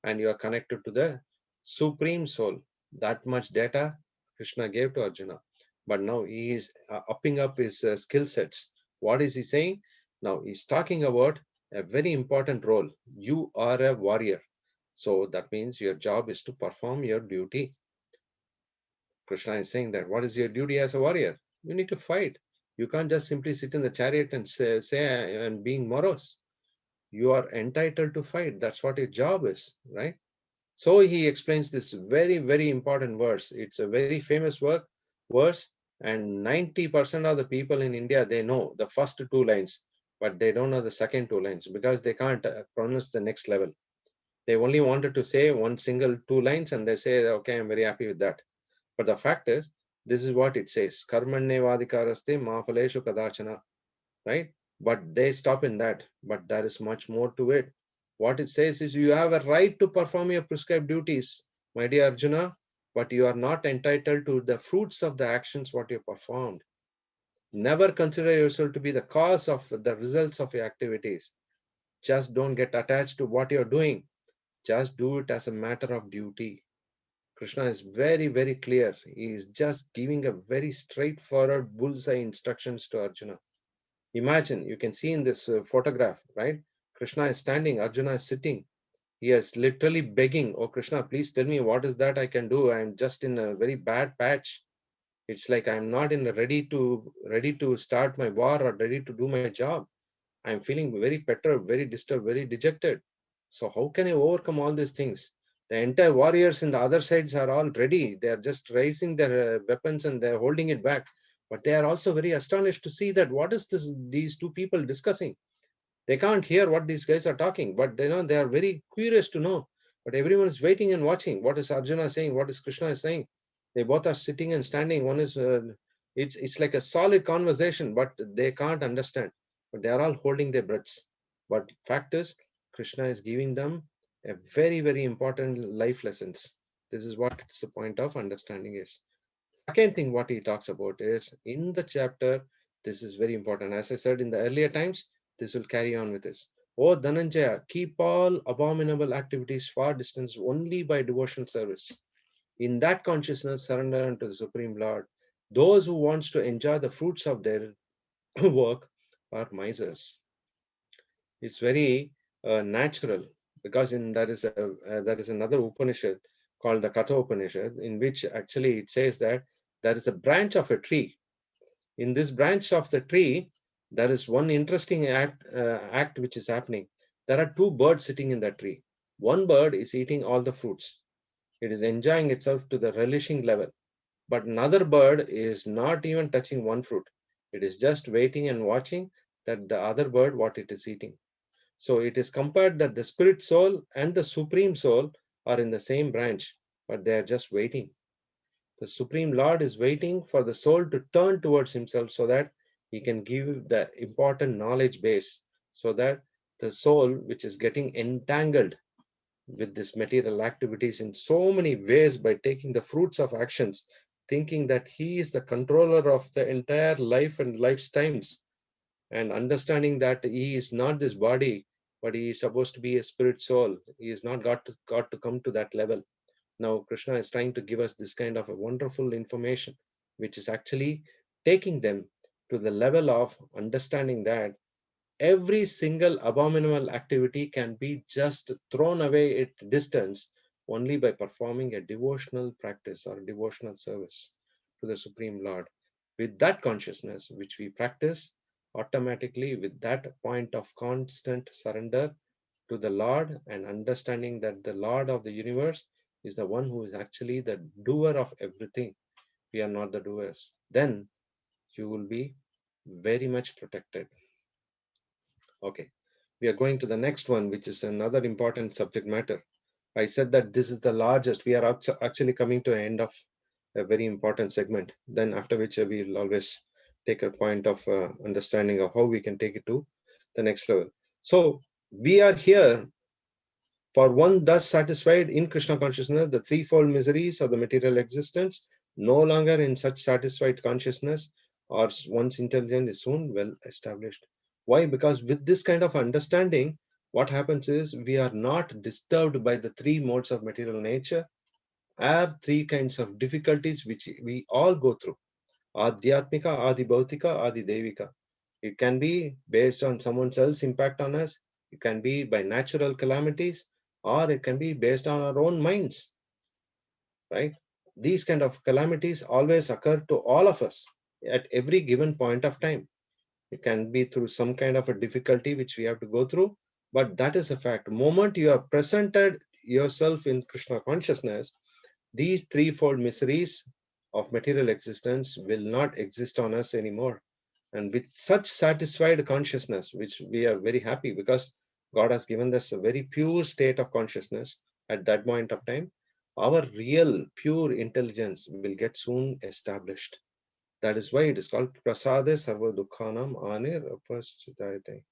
and you are connected to the supreme soul. That much data Krishna gave to Arjuna. But now he is upping up his skill sets. What is he saying? Now he's talking about a very important role. You are a warrior. So that means your job is to perform your duty. Krishna is saying that what is your duty as a warrior? You need to fight. You can't just simply sit in the chariot and say and being morose. You are entitled to fight. That's what your job is, right? So he explains this very, very important verse. It's a very famous verse, and 90% of the people in India, they know the first 2 lines, but they don't know the second 2 lines because they can't pronounce the next level. They only wanted to say one single 2 lines, and they say, okay, I'm very happy with that. But the fact is, this is what it says: Karmanne vadikaraste ma phaleshu kadachana, right? But they stop in that. But there is much more to it. What it says is, you have a right to perform your prescribed duties, my dear Arjuna, but you are not entitled to the fruits of the actions what you performed. Never consider yourself to be the cause of the results of your activities. Just don't get attached to what you're doing. Just do it as a matter of duty. Krishna is very, very clear. He is just giving a very straightforward bullseye instructions to Arjuna. Imagine, you can see in this photograph, right? Krishna is standing, Arjuna is sitting. He is literally begging, oh Krishna, please tell me what is that I can do. I'm just in a very bad patch. It's like I'm not in ready to start my war or ready to do my job. I'm feeling very perturbed, very disturbed, very dejected. So how can I overcome all these things? The entire warriors in the other sides are all ready. They are just raising their weapons and they're holding it back. But they are also very astonished to see that what is this? These 2 people discussing. They can't hear what these guys are talking, but they know, they are very curious to know. But everyone is waiting and watching. What is Arjuna saying? What is Krishna is saying? They both are sitting and standing. One is it's like a solid conversation, but they can't understand. But they are all holding their breaths. But fact is, Krishna is giving them a very, very important life lessons. This is what the point of understanding is. Second thing what he talks about is in the chapter, this is very important. As I said in the earlier times, this will carry on with this. O Dhananjaya, keep all abominable activities far distance only by devotional service. In that consciousness, surrender unto the Supreme Lord. Those who wants to enjoy the fruits of their work are misers. It's very natural, because in there is another Upanishad called the Katha Upanishad, in which actually it says that there is a branch of a tree. In this branch of the tree, there is one interesting act which is happening. There are two birds sitting in that tree. One bird is eating all the fruits. It is enjoying itself to the relishing level. But another bird is not even touching one fruit. It is just waiting and watching that the other bird what it is eating. So it is compared that the spirit soul and the supreme soul are in the same branch, but they are just waiting. The Supreme Lord is waiting for the soul to turn towards himself so that he can give the important knowledge base, so that the soul, which is getting entangled with this material activities in so many ways by taking the fruits of actions, thinking that he is the controller of the entire life and lifetimes, and understanding that he is not this body, but he is supposed to be a spirit soul. He has not got to come to that level. Now Krishna is trying to give us this kind of a wonderful information, which is actually taking them to the level of understanding that every single abominable activity can be just thrown away at distance only by performing a devotional practice or devotional service to the Supreme Lord. With that consciousness which we practice, automatically with that point of constant surrender to the Lord and understanding that the Lord of the universe is the one who is actually the doer of everything. We are not the doers. Then you will be very much protected. Okay, we are going to the next one, which is another important subject matter. I said that this is the largest. We are actually coming to the end of a very important segment. Then after which we will always take a point of understanding of how we can take it to the next level. So we are here for one thus satisfied in Krishna consciousness, the threefold miseries of the material existence, no longer in such satisfied consciousness, or one's intelligence is soon well established. Why? Because with this kind of understanding, what happens is we are not disturbed by the three modes of material nature, or three kinds of difficulties which we all go through. Adhyatmika, Adi Bhautika, Adi Devika. It can be based on someone else's impact on us. It can be by natural calamities, or it can be based on our own minds, right? These kind of calamities always occur to all of us at every given point of time. It can be through some kind of a difficulty which we have to go through, but that is a fact. The moment you have presented yourself in Krishna consciousness, these threefold miseries of material existence will not exist on us anymore. And with such satisfied consciousness, which we are very happy because God has given us a very pure state of consciousness at that point of time, our real pure intelligence will get soon established. That is why it is called Prasade Sarva Dukhanam Anir Upasthitayate.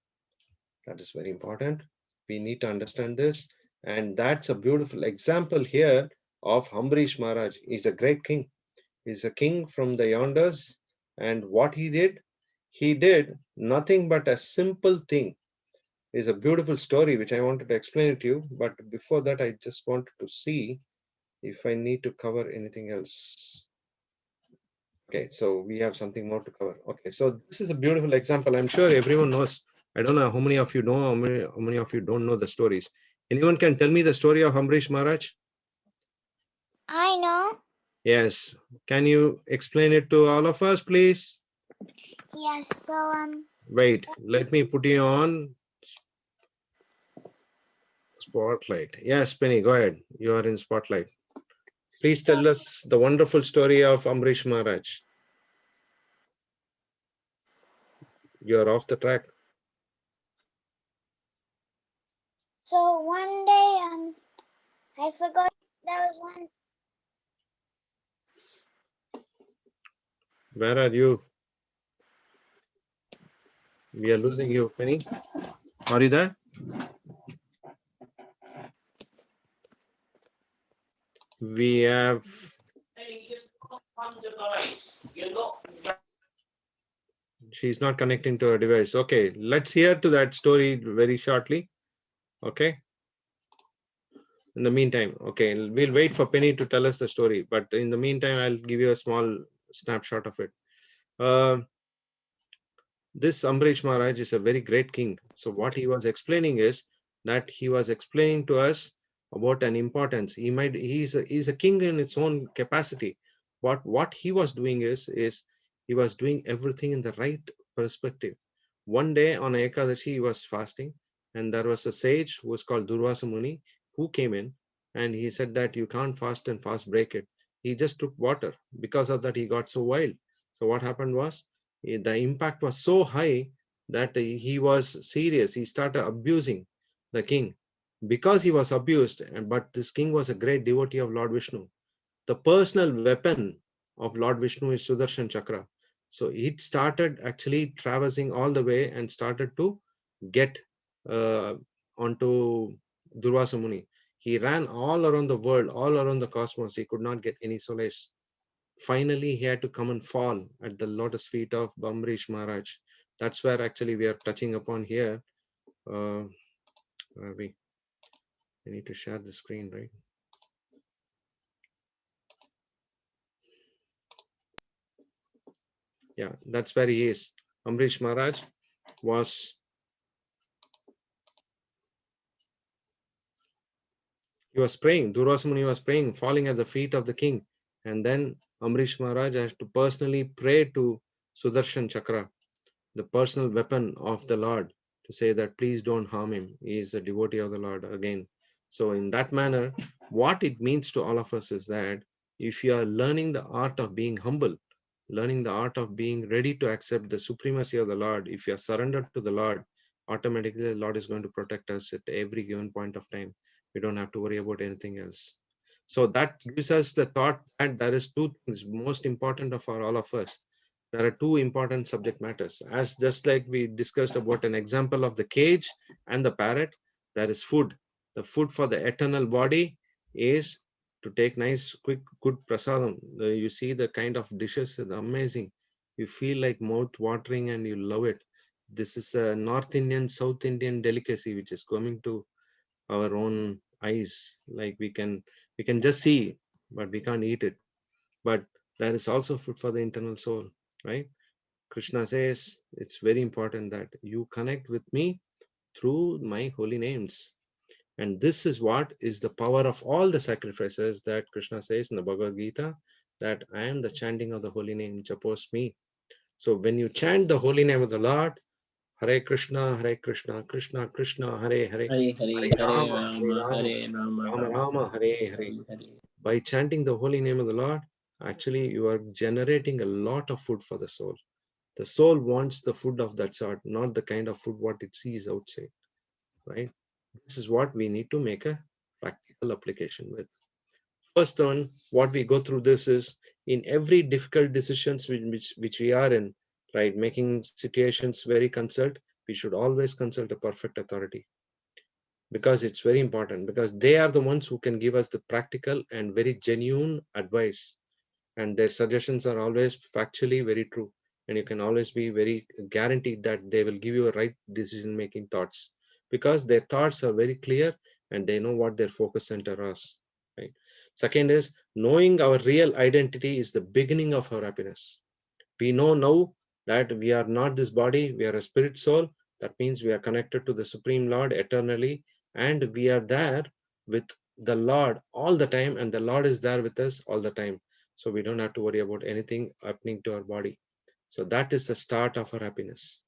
That is very important. We need to understand this. And that's a beautiful example here of Ambarish Maharaj. He's a great king. He's a king from the yonders. And what he did nothing but a simple thing. It's a beautiful story which I wanted to explain it to you. But before that, I just wanted to see if I need to cover anything else. Okay, so we have something more to cover. Okay, so this is a beautiful example. I'm sure everyone knows. I don't know how many of you know, how many of you don't know the stories. Anyone can tell me the story of Ambarish Maharaj?
I know.
Yes. Can you explain it to all of us, please?
Yes, so
Wait, let me put you on spotlight. Yes, Penny, go ahead. You are in spotlight. Please tell us the wonderful story of Ambarish Maharaj. You are off the track.
so one day I forgot there was one.
Where are you? We are losing you, Penny. Are you there? We have. she's not connecting to her device. Okay, let's hear to that story very shortly. Okay. In the meantime, okay, we'll wait for Penny to tell us the story. But in the meantime, I'll give you a small snapshot of it. This Ambarish Maharaj is a very great king. So what he was explaining is that he was explaining to us about an importance. He's a king in its own capacity. But what he was doing is he was doing everything in the right perspective. One day on Ekadashi, he was fasting, and there was a sage who was called Durvasa Muni who came in, and he said that you can't fast and fast break it. He just took water. Because of that, he got so wild. So what happened was, the impact was so high that he was serious. He started abusing the king. Because he was abused, but this king was a great devotee of Lord Vishnu. The personal weapon of Lord Vishnu is Sudarshan Chakra. So it started actually traversing all the way and started to get onto Durvasa Muni. He ran all around the world, all around the cosmos. He could not get any solace. Finally, he had to come and fall at the lotus feet of Ambarish Maharaj. That's where actually we are touching upon here. Where are we? I need to share the screen, right? Yeah, that's where he is. Ambarish Maharaj was praying. Durvasa Muni was praying, falling at the feet of the king. And then Ambarish Maharaj has to personally pray to Sudarshan Chakra, the personal weapon of the Lord, to say that please don't harm him. He is a devotee of the Lord again. So in that manner, what it means to all of us is that if you are learning the art of being humble, learning the art of being ready to accept the supremacy of the Lord, if you are surrendered to the Lord, automatically the Lord is going to protect us at every given point of time. We don't have to worry about anything else. So that gives us the thought that there is two things most important for all of us. There are two important subject matters. As just like we discussed about an example of the cage and the parrot, there is food. The food for the eternal body is to take nice, quick, good prasadam. You see the kind of dishes, amazing. You feel like mouth watering and you love it. This is a North Indian, South Indian delicacy which is coming to our own eyes. Like we can just see, but we can't eat it. But there is also food for the internal soul, right? Krishna says it's very important that you connect with me through my holy names. And this is what is the power of all the sacrifices that Krishna says in the Bhagavad Gita, that I am the chanting of the holy name, Japos me. So when you chant the holy name of the Lord, Hare Krishna, Krishna Krishna, Hare Hare,
Hare Hare, Hare Rama,
Rama,
Hare Rama,
Rama Rama, Hare Hare.
Hare.
By chanting the holy name of the Lord, actually you are generating a lot of food for the soul. The soul wants the food of that sort, not the kind of food what it sees outside, right? This is what we need to make a practical application with. First one, what we go through this is in every difficult decisions which we are in, right? Making situations very consult, we should always consult a perfect authority, because it's very important, because they are the ones who can give us the practical and very genuine advice, and their suggestions are always factually very true, and you can always be very guaranteed that they will give you a right decision making thoughts, because their thoughts are very clear and they know what their focus center is, right? Second is knowing our real identity is the beginning of our happiness. We know now that we are not this body, we are a spirit soul. That means we are connected to the Supreme Lord eternally, and we are there with the Lord all the time, and the Lord is there with us all the time. So we don't have to worry about anything happening to our body. So that is the start of our happiness.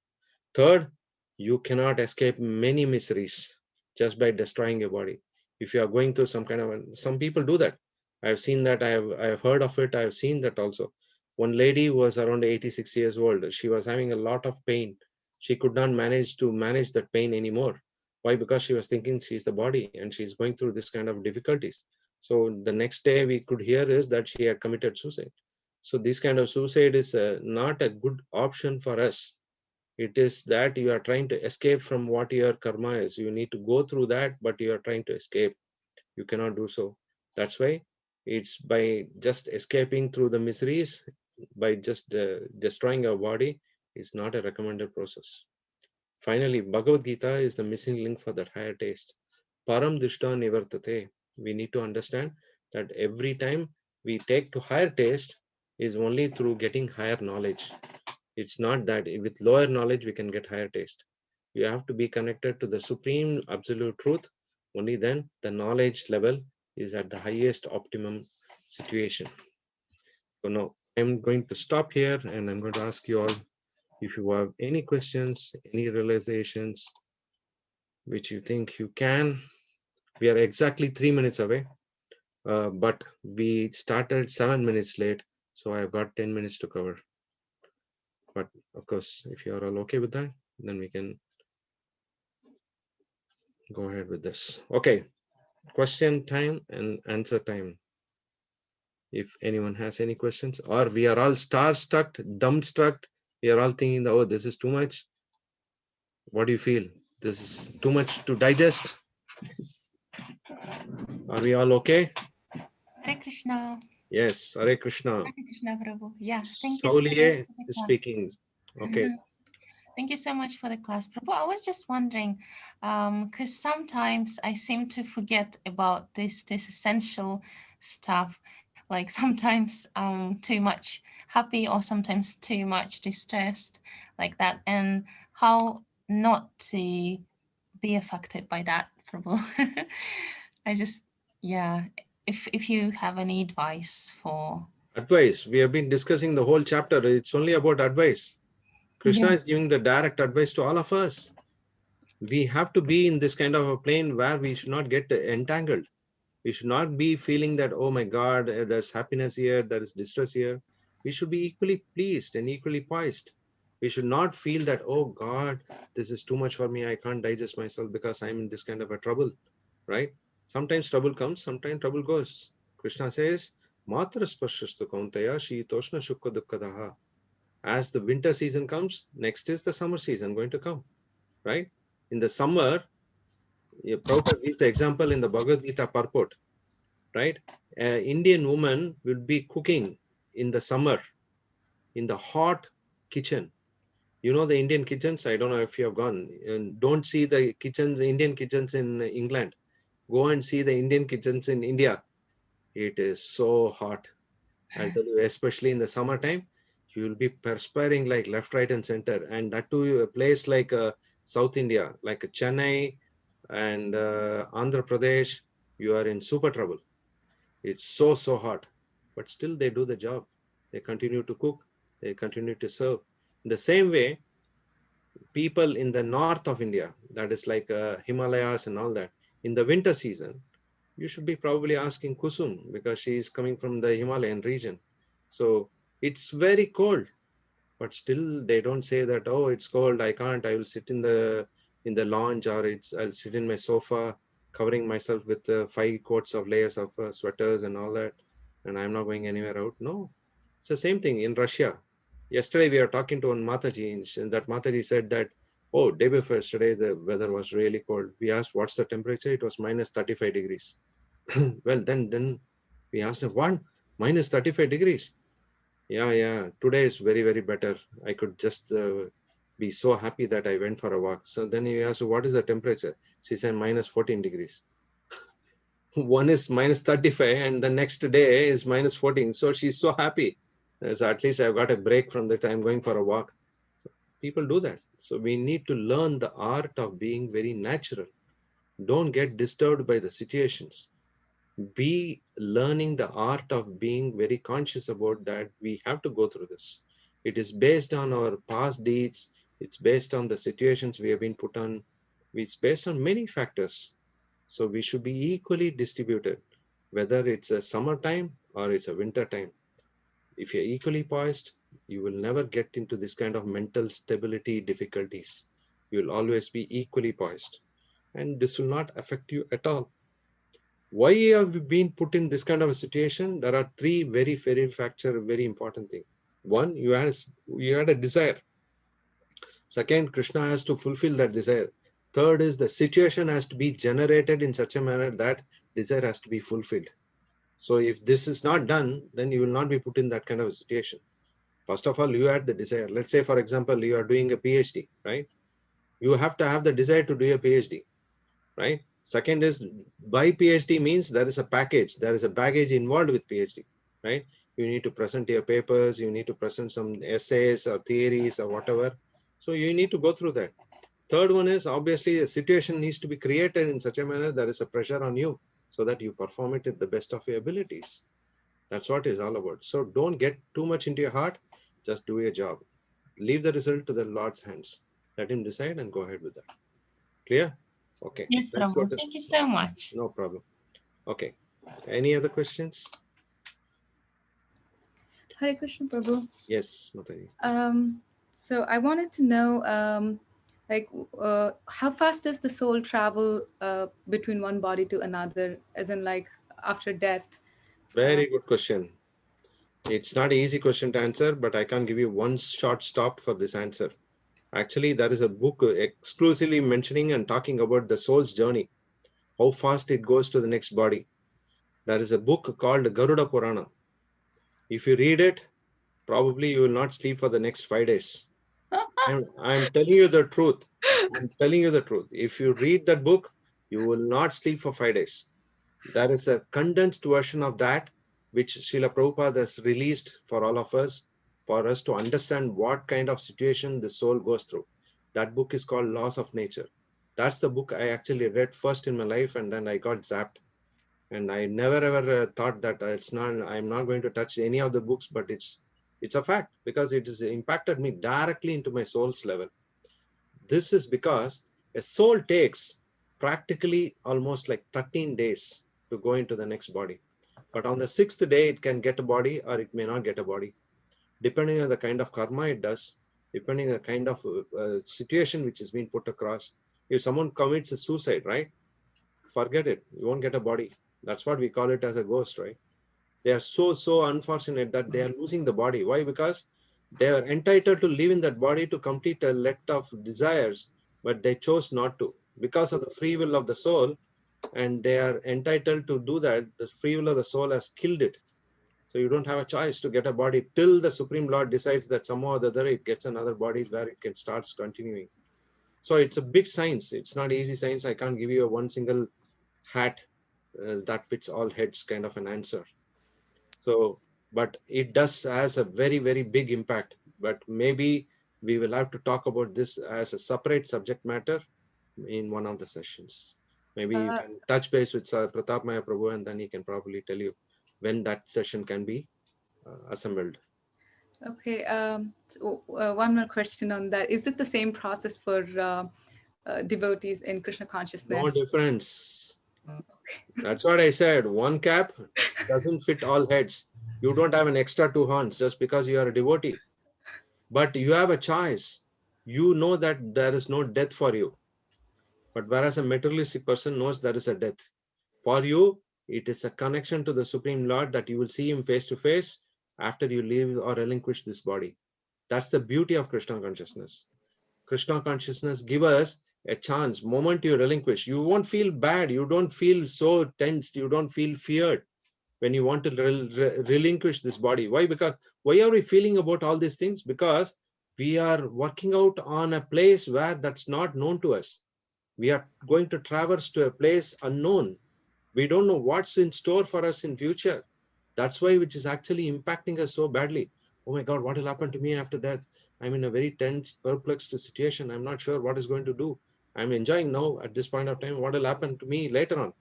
Third, you cannot escape many miseries just by destroying your body. If you are going through some kind of, some people do that. I have seen that, I have heard of it, I have seen that also. One lady was around 86 years old. She was having a lot of pain. She could not manage that pain anymore. Why? Because she was thinking she's the body and she's going through this kind of difficulties. So the next day we could hear is that she had committed suicide. So this kind of suicide is not a good option for us. It is that you are trying to escape from what your karma is. You need to go through that, but you are trying to escape. You cannot do so. That's why it's by just escaping through the miseries, by just destroying our body, It's not a recommended process. Finally, Bhagavad Gita is the missing link for that higher taste. Param Dushta Nivartate. We need to understand that every time we take to higher taste is only through getting higher knowledge. It's not that with lower knowledge we can get higher taste. You have to be connected to the supreme absolute truth. Only then the knowledge level is at the highest optimum situation. So now I'm going to stop here and I'm going to ask you all if you have any questions, any realizations, which you think you can. We are exactly 3 minutes away, but we started 7 minutes late. So I've got 10 minutes to cover. But of course, if you are all okay with that, then we can go ahead with this. Okay, question time and answer time. If anyone has any questions, or we are all star-struck, dumbstruck, we are all thinking, oh, this is too much. What do you feel? This is too much to digest? Are we all okay?
Hare Krishna.
Yes, Hare Krishna.
Hare Krishna, Prabhu. Yeah, thank you so much
Saulier
for the
is
class.
speaking. Okay.
Thank you so much for the class, Prabhu. I was just wondering, because sometimes I seem to forget about this essential stuff. Like sometimes too much happy or sometimes too much distressed, like that, and how not to be affected by that, Prabhu. I just, yeah, if you have any advice for
Advice. We have been discussing the whole chapter. It's only about advice. Krishna is giving the direct advice to all of us. We have to be in this kind of a plane where we should not get entangled. We should not be feeling that, oh my God, there's happiness here, there is distress here. We should be equally pleased and equally poised. We should not feel that, oh God, this is too much for me. I can't digest myself because I'm in this kind of a trouble, right? Sometimes trouble comes, sometimes trouble goes. Krishna says, Matra spashastu kauntaya shitoshna shukka dukkadaha. As the winter season comes, next is the summer season going to come, right? In the summer, Prabhupada gives the example in the Bhagavad Gita purport, right? An Indian woman will be cooking in the summer in the hot kitchen. You know the Indian kitchens? I don't know if you have gone. And don't see the kitchens, Indian kitchens in England. Go and see the Indian kitchens in India. It is so hot. I'll tell you, especially in the summertime, you will be perspiring like left, right, and center. And that too, a place like South India, like Chennai and Andhra Pradesh, you are in super trouble. It's so hot, but still they do the job. They continue to cook. They continue to serve. In the same way, people in the north of India, that is like Himalayas and all that, in the winter season, you should be probably asking Kusum because she is coming from the Himalayan region. So it's very cold, but still they don't say that, oh, it's cold, I can't, I will sit in the lounge, or I'll sit in my sofa covering myself with 5 coats of layers of sweaters and all that, and I'm not going anywhere out. No, it's the same thing in Russia. Yesterday we were talking to one Mataji, and that Mataji said that, oh, day before yesterday the weather was really cold. We asked what's the temperature, it was minus 35 degrees. Well, then we asked him, what, minus 35 degrees? Yeah, today is very, very better. I could just be so happy that I went for a walk. So then he asked, what is the temperature? She said minus 14 degrees. One is minus 35 and the next day is minus 14. So she's so happy. So at least I've got a break from that. I'm going for a walk. So people do that. So we need to learn the art of being very natural. Don't get disturbed by the situations. Be learning the art of being very conscious about that we have to go through this. It is based on our past deeds. It's based on the situations we have been put on. It's based on many factors. So we should be equally distributed, whether it's a summertime or it's a winter time. If you're equally poised, you will never get into this kind of mental stability difficulties. You will always be equally poised, and this will not affect you at all. Why have we been put in this kind of a situation? There are 3 very factor, very important thing. One, you had a desire. Second, Krishna has to fulfill that desire. Third is the situation has to be generated in such a manner that desire has to be fulfilled. So if this is not done, then you will not be put in that kind of a situation. First of all, you had the desire. Let's say, for example, you are doing a PhD, right? You have to have the desire to do a PhD, right? Second is, by PhD means there is a package, there is a baggage involved with PhD, right? You need to present your papers, you need to present some essays or theories or whatever. So you need to go through that. Third one is, obviously a situation needs to be created in such a manner there is a pressure on you so that you perform it at the best of your abilities. That's what it's all about. So don't get too much into your heart, just do your job. Leave the result to the Lord's hands. Let him decide and go ahead with that. Clear? Okay.
Yes,
Let's go
Prabhu.
to,
Thank you so much.
no problem. Okay. Any other questions?
Hare Krishna, Prabhu.
Yes, Mataji.
So I wanted to know, how fast does the soul travel between one body to another, as in like after death?
Very good question. It's not an easy question to answer, but I can't give you one short stop for this answer. Actually, there is a book exclusively mentioning and talking about the soul's journey, how fast it goes to the next body. There is a book called Garuda Purana. If you read it, probably you will not sleep for the next 5 days. I'm telling you the truth. I'm telling you the truth. If you read that book, you will not sleep for 5 days. There is a condensed version of that, which Srila Prabhupada has released for all of us, for us to understand what kind of situation the soul goes through. That book is called Laws of Nature. That's the book I actually read first in my life, and then I got zapped. And I never ever thought that I'm not going to touch any of the books, but it's a fact, because it has impacted me directly into my soul's level. This is because a soul takes practically almost like 13 days to go into the next body. But on the 6th day, it can get a body or it may not get a body, depending on the kind of karma it does, depending on the kind of situation which is being put across. If someone commits a suicide, right? Forget it. You won't get a body. That's what we call it as a ghost, right? They are so unfortunate that they are losing the body. Why? Because they are entitled to live in that body to complete a lot of desires, but they chose not to because of the free will of the soul, and they are entitled to do that. The free will of the soul has killed it. So you don't have a choice to get a body till the Supreme Lord decides that somehow or the other it gets another body where it can start continuing. So it's a big science. It's not easy science. I can't give you a one single hat that fits all heads kind of an answer. So, but it does has a very big impact. But maybe we will have to talk about this as a separate subject matter in one of the sessions. Maybe you can touch base with MAHATMYA Prabhu, and then he can probably tell you when that session can be assembled.
Okay. So, one more question on that. Is it the same process for devotees in Krishna consciousness?
No difference. That's what I said. One cap doesn't fit all heads. You don't have an extra 2 horns just because you are a devotee. But you have a choice. You know that there is no death for you. But whereas a materialistic person knows there is a death. For you, it is a connection to the Supreme Lord that you will see him face to face after you leave or relinquish this body. That's the beauty of Krishna consciousness. Krishna consciousness gives us a chance. Moment you relinquish, you won't feel bad. You don't feel so tensed. You don't feel feared when you want to relinquish this body. Why? Because why are we feeling about all these things? Because we are working out on a place where that's not known to us. We are going to traverse to a place unknown. We don't know what's in store for us in future. That's why, which is actually impacting us so badly. Oh my God, what will happen to me after death? I'm in a very tense, perplexed situation. I'm not sure what is going to do. I'm enjoying now at this point of time. What will happen to me later on,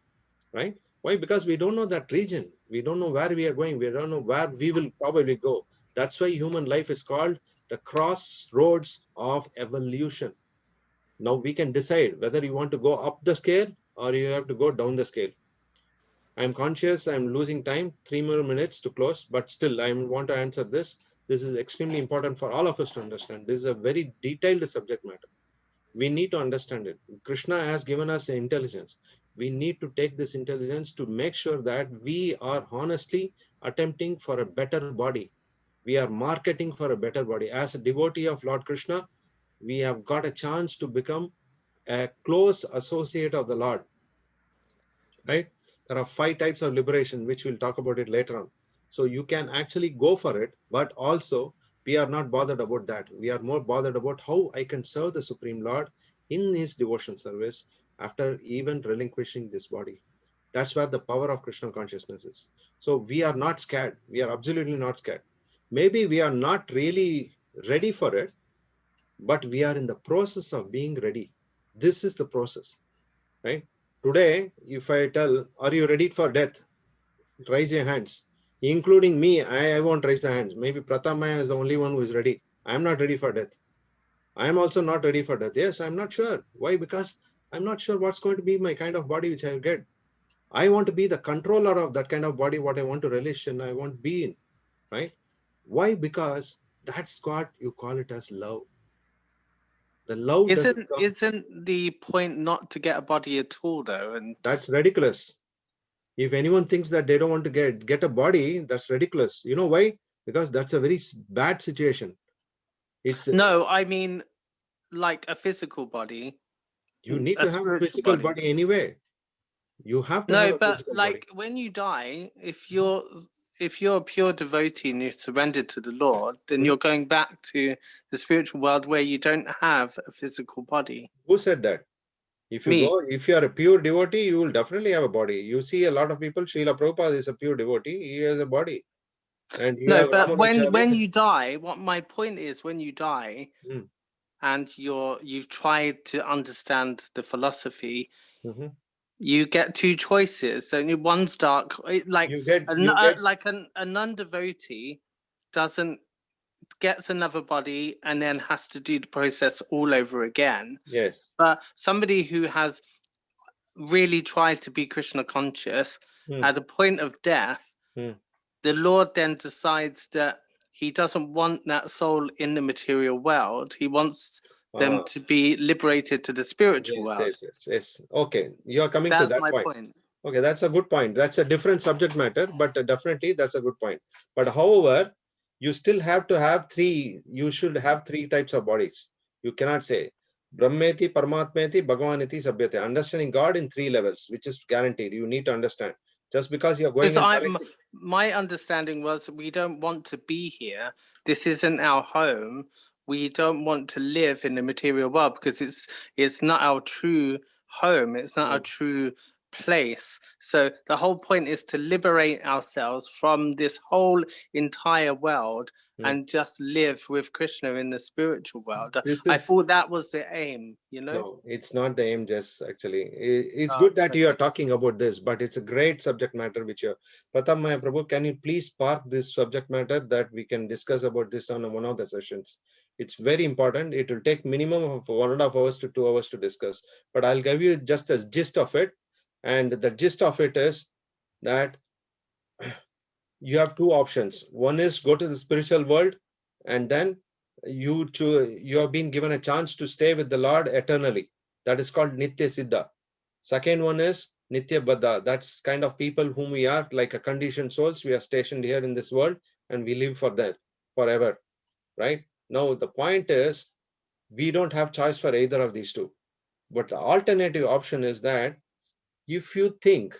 right? Why? Because we don't know that region. We don't know where we are going. We don't know where we will probably go. That's why human life is called the crossroads of evolution. Now we can decide whether you want to go up the scale or you have to go down the scale. I'm conscious I'm losing time, 3 more minutes to close, but still I want to answer this. This is extremely important for all of us to understand. This is a very detailed subject matter. We need to understand it. Krishna has given us intelligence. We need to take this intelligence to make sure that we are honestly attempting for a better body. We are marketing for a better body. As a devotee of Lord Krishna, we have got a chance to become a close associate of the Lord, right? There are 5 types of liberation, which we'll talk about it later on. So you can actually go for it, but also We are not bothered about that. We are more bothered about how I can serve the Supreme Lord in his devotion service after even relinquishing this body. That's where the power of Krishna consciousness is. So we are not scared. We are absolutely not scared. Maybe we are not really ready for it, but we are in the process of being ready. This is the process, right? Today, if I tell, are you ready for death? Raise your hands. Including me, I won't raise the hands. Maybe Prathamaya is the only one who is ready. I'm not ready for death. I'm also not ready for death. Yes, I'm not sure. Why? Because I'm not sure what's going to be my kind of body which I'll get. I want to be the controller of that kind of body, what I want to relish and I want to be in, right? Why? Because that's what you call it as love. The love
isn't the point not to get a body at all, though? And
that's ridiculous. If anyone thinks that they don't want to get a body, that's ridiculous. You know why? Because that's a very bad situation. It's
no, I mean, like a physical body.
You need to have a physical body anyway. You have to have a physical
like
body.
when you die, if you're a pure devotee and you're surrendered to the Lord, then you're going back to the spiritual world where you don't have a physical body.
Who said that? If you if you are a pure devotee, you will definitely have a body. You see a lot of people. Srila Prabhupada is a pure devotee. He has a body. And you
no,
have
but when you die, what my point is, when you die, and you've tried to understand the philosophy. You get two choices. So one's dark, like a non-devotee gets another body and then has to do the process all over again.
Yes.
But somebody who has really tried to be Krishna conscious at the point of death, the Lord then decides that he doesn't want that soul in the material world. He wants them to be liberated to the spiritual world.
Yes. Okay, you are coming to that point. Okay, that's a good point. That's a different subject matter, but definitely that's a good point. But however, you still have to have three. You should have three types of bodies. You cannot say Brahmeti, Paramatmeti, Bhagavaniti, Sabhyate. Understanding God in three levels, which is guaranteed. You need to understand. Just because you're going.
My understanding was we don't want to be here. This isn't our home. We don't want to live in the material world because it's not our true home. It's not our true place. So the whole point is to liberate ourselves from this whole entire world and just live with Krishna in the spiritual world. I thought that was the aim, you know?
No, it's not the aim, just actually. It's good that you are talking about this, but it's a great subject matter which you're... Prathamaya Prabhu, can you please park this subject matter that we can discuss about this on one of the sessions? It's very important. It will take minimum of 1.5 hours to 2 hours to discuss, but I'll give you just the gist of it. And the gist of it is that you have two options. One is go to the spiritual world, and then you have been given a chance to stay with the Lord eternally. That is called Nitya Siddha. Second one is Nitya Baddha. That's kind of people whom we are, like a conditioned souls. We are stationed here in this world and we live for that forever, right? Now the point is, we don't have choice for either of these two. But the alternative option is that if you think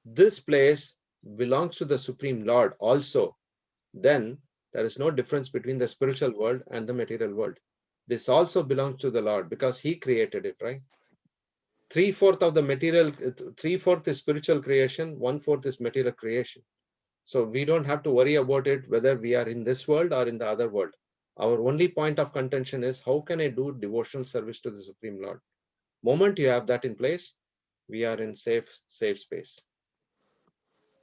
this place belongs to the Supreme Lord also, then there is no difference between the spiritual world and the material world. This also belongs to the Lord because he created it, right? 3/4 of the material, 3/4 is spiritual creation, 1/4 is material creation. So we don't have to worry about it, whether we are in this world or in the other world. Our only point of contention is, how can I do devotional service to the Supreme Lord? Moment you have that in place, we are in safe space.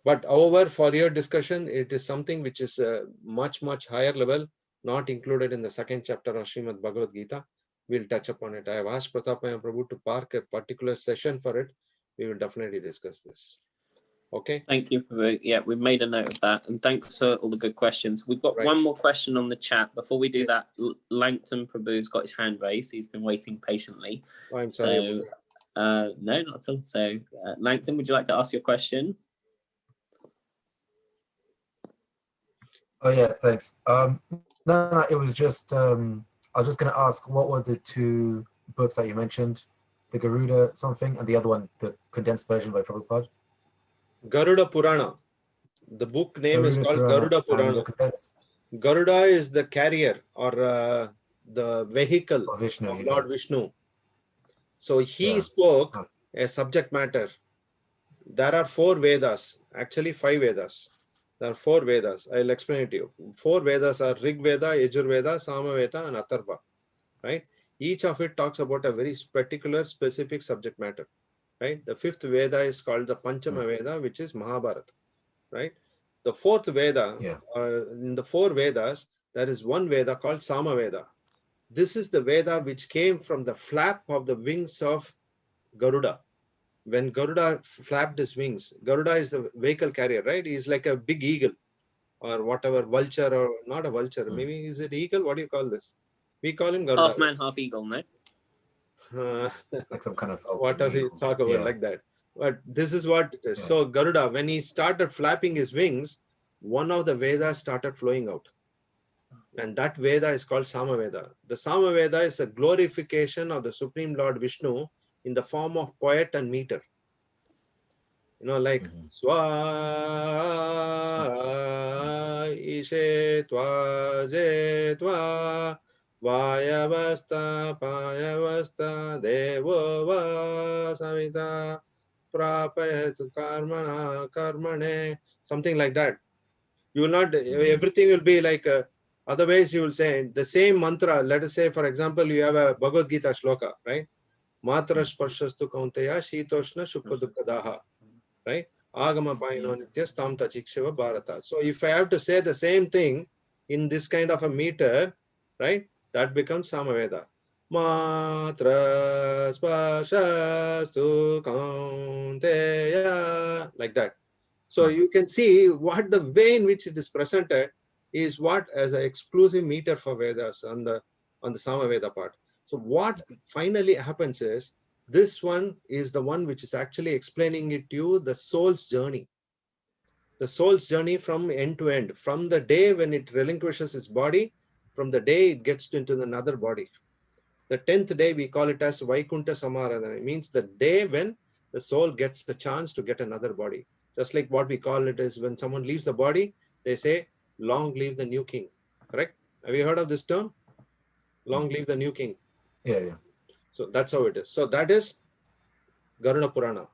But however, for your discussion, it is something which is a much higher level, not included in the second chapter of Srimad Bhagavad Gita. We'll touch upon it. I have asked Prathamaya Prabhu to park a particular session for it. We will definitely discuss this. Okay.
Thank you. Yeah, we've made a note of that. And thanks for all the good questions. We've got one more question on the chat. Before we do that, Langton Prabhu's got his hand raised. He's been waiting patiently.
Oh, I'm sorry.
No, not at all. So Langton, would you like to ask your question?
Oh yeah, thanks. No, it was just I was just going to ask, what were the two books that you mentioned? The Garuda something, and the other one, the condensed version by Prabhupada?
Garuda Purana. The book name is called Garuda Purana. Garuda is the carrier or the vehicle
Vishnu,
of
yeah.
Lord Vishnu. So he
Yeah.
spoke a subject matter. There are 4 Vedas, actually 5 Vedas. There are 4 Vedas. I'll explain it to you. 4 Vedas are Rig Veda, Yajur Veda, Sama Veda, and Atharva. Right? Each of it talks about a very particular, specific subject matter. Right? The 5th Veda is called the Panchama Veda, which is Mahabharata. Right? The 4th Veda, in the 4 Vedas, there is one Veda called Sama Veda. This is the Veda which came from the flap of the wings of Garuda. When Garuda flapped his wings, Garuda is the vehicle carrier, right? He's like a big eagle or whatever, vulture, or not a vulture. Maybe is it eagle? What do you call this? We call him Garuda.
Half man, half eagle, no?
Like some kind of
whatever you talk about, like that. But this is what it is.
Yeah.
So Garuda, when he started flapping his wings, one of the Vedas started flowing out. And that Veda is called Sama Veda. The Sama Veda is a glorification of the Supreme Lord Vishnu in the form of poet and meter. You know, like Swa Ishe Twa Je Twa Vayavasta Payavasta Devo Va Savita Prapayatu Karmana Karmane, something like that. You will not, everything will be like, otherwise you will say the same mantra. Let us say, for example, you have a Bhagavad Gita shloka, right? Matra Sparshastu Kaunteya Shitoshna Shukha Dukkadaha, right? Agama Paino Nityas Tam Tachikshava Bharata. So if I have to say the same thing in this kind of a meter, right, that becomes Samaveda. Matra Sparshastu Kaunteya, like that. So you can see what the way in which it is presented is what as an exclusive meter for Vedas on the Samaveda part. So what finally happens is, this one is the one which is actually explaining it to you, the soul's journey. The soul's journey from end to end, from the day when it relinquishes its body, from the day it gets into another body. The 10th day, we call it as Vaikunta Samarana. It means the day when the soul gets the chance to get another body. Just like what we call it is when someone leaves the body, they say, long live the new king. Correct? Have you heard of this term? Long live the new king.
Yeah.
So that's how it is. So that is Garuda Purana.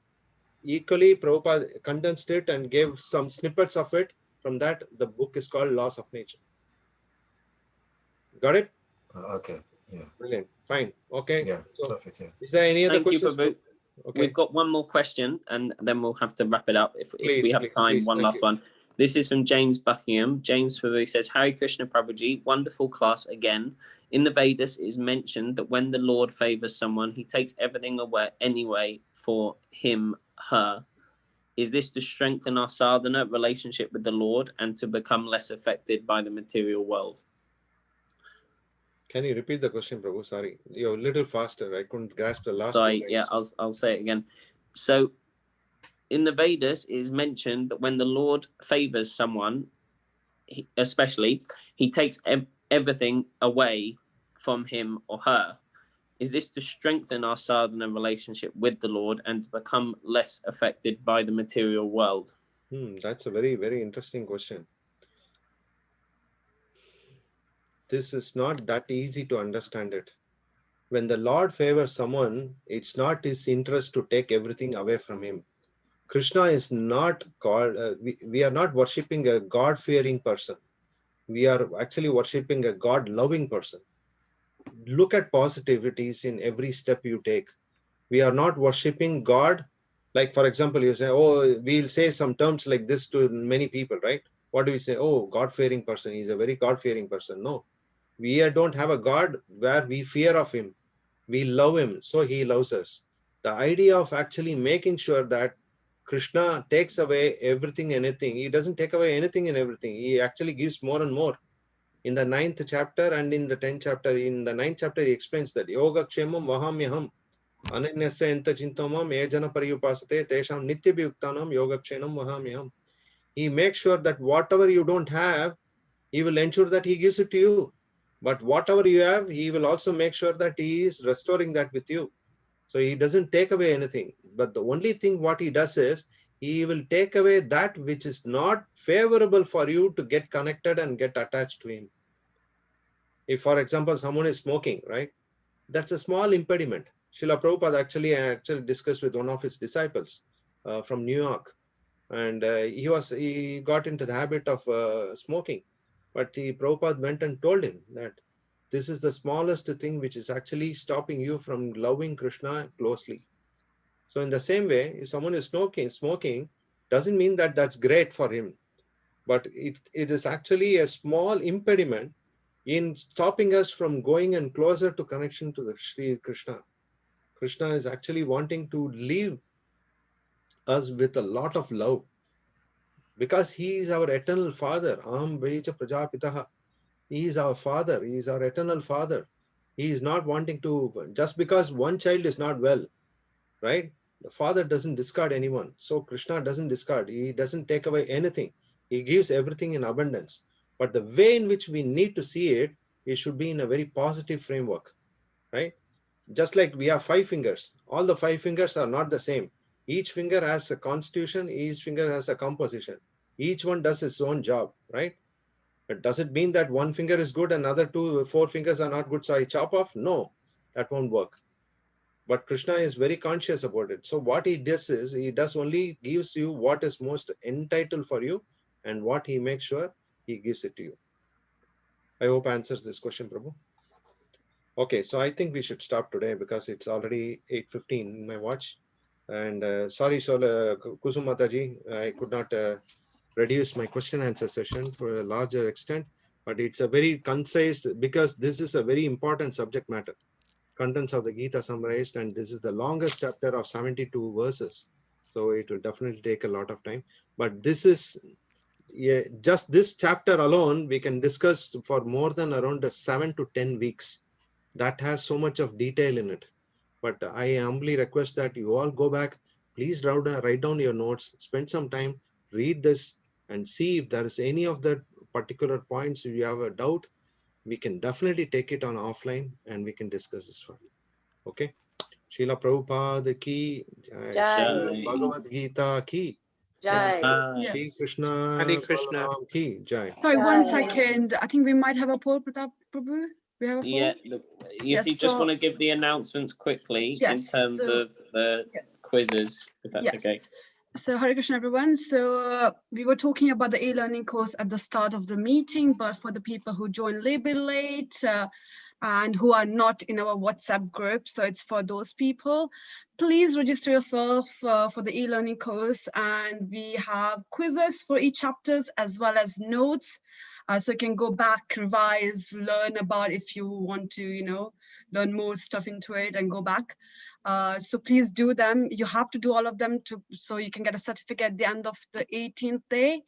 Equally, Prabhupada condensed it and gave some snippets of it. From that, the book is called Laws of Nature. Got it?
Okay. Yeah.
Brilliant. Fine. Okay.
Yeah.
So,
Perfect. Yeah.
is there any other
Thank you,
questions?
Prabhu.
Okay.
We've got one more question and then we'll have to wrap it up if we have time.
Please,
one
thank
last
you.
one. This is from James Buckingham. James Prabhu says, Hare Krishna Prabhuji, wonderful class again. In the Vedas, it is mentioned that when the Lord favors someone, he takes everything away anyway for him, her. Is this to strengthen our sadhana relationship with the Lord and to become less affected by the material world?
Can you repeat the question, Prabhu? Sorry, you're a little faster. I couldn't grasp the last
Sorry,
two
yeah,
lines.
I'll say it again. So in the Vedas, it is mentioned that when the Lord favors someone, he takes everything away from him or her. Is this to strengthen our sadhana relationship with the Lord and to become less affected by the material world?
That's a very, very interesting question. This is not that easy to understand it. When the Lord favors someone, it's not his interest to take everything away from him. Krishna is not called, we are not worshipping a God-fearing person. We are actually worshipping a God-loving person. Look at positivities in every step you take. We are not worshipping God. Like, for example, you say, oh, we'll say some terms like this to many people, right? What do we say? Oh, God-fearing person. He's a very God-fearing person. No, we don't have a God where we fear of him. We love him, so he loves us. The idea of actually making sure that Krishna takes away everything, anything. He doesn't take away anything and everything. He actually gives more and more. In the 9th chapter and in the 10th chapter, in the 9th chapter, he explains that Yoga Kshemam Vahamyaham Ananyasya Enta Chintamam Ejana Pariyupasate Tesham Nityabhyuktanam Yoga Kshenam Vahamyaham. He makes sure that whatever you don't have, he will ensure that he gives it to you. But whatever you have, he will also make sure that he is restoring that with you. So he doesn't take away anything. But the only thing what he does is, He will take away that which is not favorable for you to get connected and get attached to him. If, for example, someone is smoking, right? That's a small impediment. Srila Prabhupada actually discussed with one of his disciples from New York, and he got into the habit of smoking. But Prabhupada went and told him that this is the smallest thing which is actually stopping you from loving Krishna closely. So in the same way, if someone is smoking doesn't mean that that's great for him, but it is actually a small impediment in stopping us from going and closer to connection to the Sri Krishna. Krishna is actually wanting to leave us with a lot of love, because he is our eternal father. Aham Vecha Prajapitaha. He is our father. He is our eternal father. He is not wanting to, just because one child is not well, right? The father doesn't discard anyone. So Krishna doesn't discard. He doesn't take away anything. He gives everything in abundance. But the way in which we need to see it, it should be in a very positive framework, right? Just like we have 5 fingers. All the 5 fingers are not the same. Each finger has a constitution. Each finger has a composition. Each one does its own job, right? But does it mean that one finger is good and other 4 fingers are not good, so I chop off? No, that won't work. But Krishna is very conscious about it. So what he does is, he does only gives you what is most entitled for you, and what he makes sure he gives it to you. I hope answers this question, Prabhu. Okay, so I think we should stop today because it's already 8:15 in my watch. And sorry, Kusumataji, I could not reduce my question answer session for a larger extent, but it's a very concise, because this is a very important subject matter. Contents of the Gita summarized, and this is the longest chapter of 72 verses. So it will definitely take a lot of time. But this is, just this chapter alone, we can discuss for more than around 7 to 10 weeks. That has so much of detail in it. But I humbly request that you all go back, please write down your notes, spend some time, read this, and see if there is any of the particular points you have a doubt. We can definitely take it on offline and we can discuss this further. Okay. Srila Prabhupada ki jai. Srimad Bhagavad Gita ki
Jai.
Shri Krishna
Hare Krishna.
Balaram ki jai.
Sorry, 1 second. I think we might have a poll, Pratap Prabhu. We have a poll?
Yeah, if you just want to give the announcements quickly in terms of the quizzes, if that's okay.
So Hare Krishna, everyone. So we were talking about the e-learning course at the start of the meeting, but for the people who joined a little bit late and who are not in our WhatsApp group, so it's for those people, please register yourself for the e-learning course, and we have quizzes for each chapters as well as notes. So you can go back, revise, learn about if you want to, learn more stuff into it and go back. So please do them. You have to do all of them so you can get a certificate at the end of the 18th day.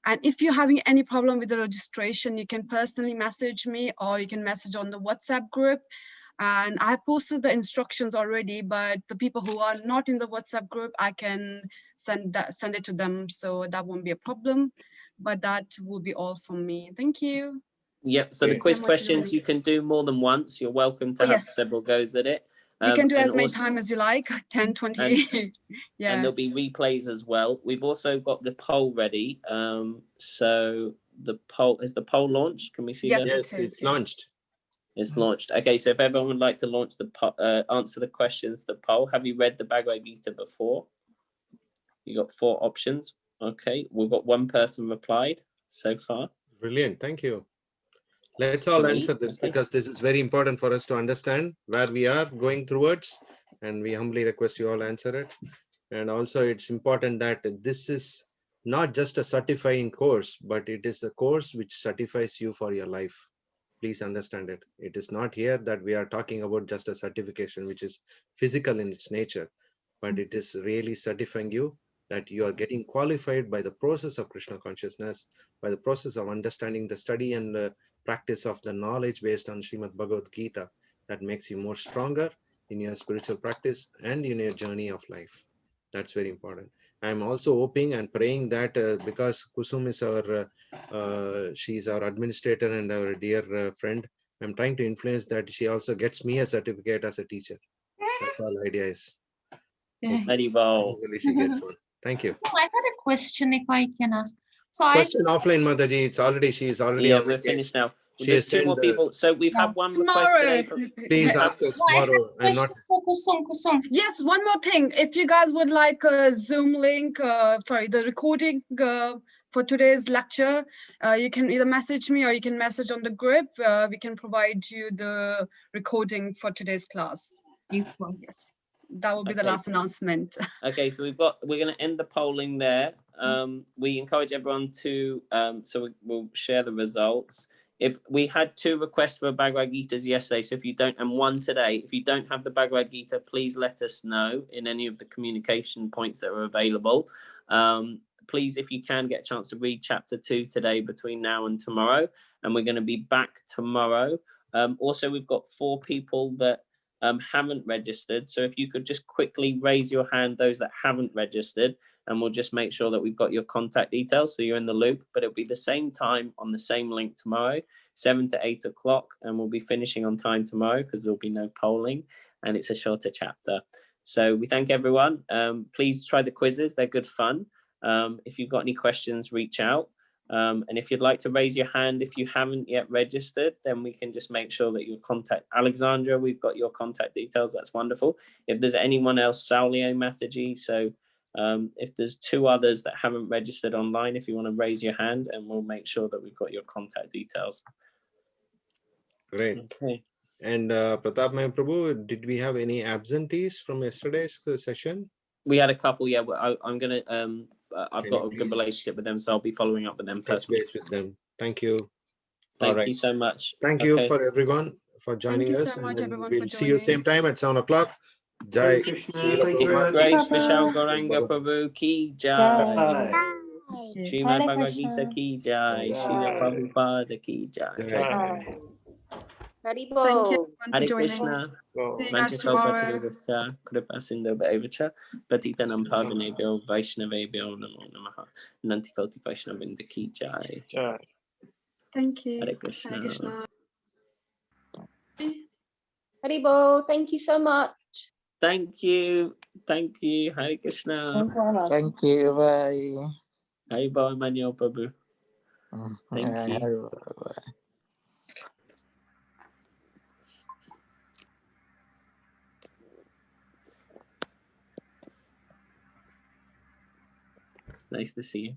And if you're having any problem with the registration, you can personally message me, or you can message on the WhatsApp group. And I posted the instructions already, but the people who are not in the WhatsApp group, I can send it to them. So that won't be a problem, but that will be all from me. Thank you.
Yep. So the quiz questions you can do more than once. You're welcome to have several goes at it.
You can do as many times as you like, 10, 20. Yeah.
And there'll be replays as well. We've also got the poll ready. So the poll, is the poll launched? Can we see that?
Yes, it's launched.
It's launched. Okay, so if everyone would like to launch the answer the questions, the poll. Have you read the Bhagavad Gita before? You got 4 options. Okay, we've got 1 person replied so far.
Brilliant, thank you. Let's all answer this because this is very important for us to understand where we are going towards, and we humbly request you all answer it. And also it's important that this is not just a certifying course, but it is a course which certifies you for your life. Please understand it. It is not here that we are talking about just a certification which is physical in its nature, but it is really certifying you that you are getting qualified by the process of Krishna consciousness, by the process of understanding the study and the practice of the knowledge based on Srimad Bhagavad Gita, that makes you more stronger in your spiritual practice and in your journey of life. That's very important. I'm also hoping and praying that because Kusum is she's our administrator and our dear friend, I'm trying to influence that she also gets me a certificate as a teacher. That's all idea is.
Hopefully she gets one.
Thank you.
Oh, I got a question if I can ask. So
Question offline, Mataji. She's already
Yeah,
on the
we're
case.
finished now.
She
There's
has
two more
sent
people. So we've had one request today.
Please ask us
No, I have
tomorrow.
a question for Kusum.
Yes, one more thing. If you guys would like a Zoom link, the recording for today's lecture, you can either message me or you can message on the group. We can provide you the recording for today's class. Yes, that will be the
Okay.
last announcement.
Okay, so we're going to end the polling there. We encourage everyone to we'll share the results. If we had 2 requests for Bhagavad Gitas yesterday, so if you don't, and 1 today, if you don't have the Bhagavad Gita, please let us know in any of the communication points that are available. Please, if you can, get a chance to read chapter 2 today between now and tomorrow, and we're going to be back tomorrow. Also, we've got 4 people that haven't registered, so if you could just quickly raise your hand, those that haven't registered, and we'll just make sure that we've got your contact details so you're in the loop. But it'll be the same time on the same link tomorrow, 7 to 8 o'clock, and we'll be finishing on time tomorrow because there'll be no polling and it's a shorter chapter. So we thank everyone. Please try the quizzes, they're good fun. If you've got any questions, reach out. And if you'd like to raise your hand, if you haven't yet registered, then we can just make sure that you contact Alexandra. We've got your contact details. That's wonderful. If there's anyone else, Saulio, Mataji. So if there's 2 others that haven't registered online, if you want to raise your hand, and we'll make sure that we've got your contact details.
Great.
Okay.
And Pratap Mahaprabhu, did we have any absentees from yesterday's session?
We had a couple, yeah. I'm gonna I've
Can
got
you
a good
please
relationship with them, so I'll be following up with them
touch
personally.
base with them? Thank you.
Thank you so much.
Thank you for everyone for joining
you
us.
so much,
And
everyone,
we'll
for
see you
joining.
same time at 7 o'clock.
Hare
Jai
Krishna.
Srila
Thank you very
His
much.
Grace
Prabhupada.
Vishal Gauranga Prabhu ki jai. Srimad Bhagavad Gita ki jai. Srila Prabhupada ki jai.
Jai.
Thank you
Haribol.
everyone for
Hare
joining.
Krishna.
See you guys
Vancha
tomorrow.
Kalpataruvasya Kripa Sindhu Bhaivacha Patitanam Pavanebhyo Vaishnavebhyo Namo Namaha Nanti Koti Vaishnavinda ki jai.
Thank you.
Hare Krishna.
Hare Krishna.
Haribol. Thank you so much.
Thank you. Thank you. Hare Krishna.
Thank you. Bye.
Hare Bhava Manyo Prabhu. Thank you. Nice to see you.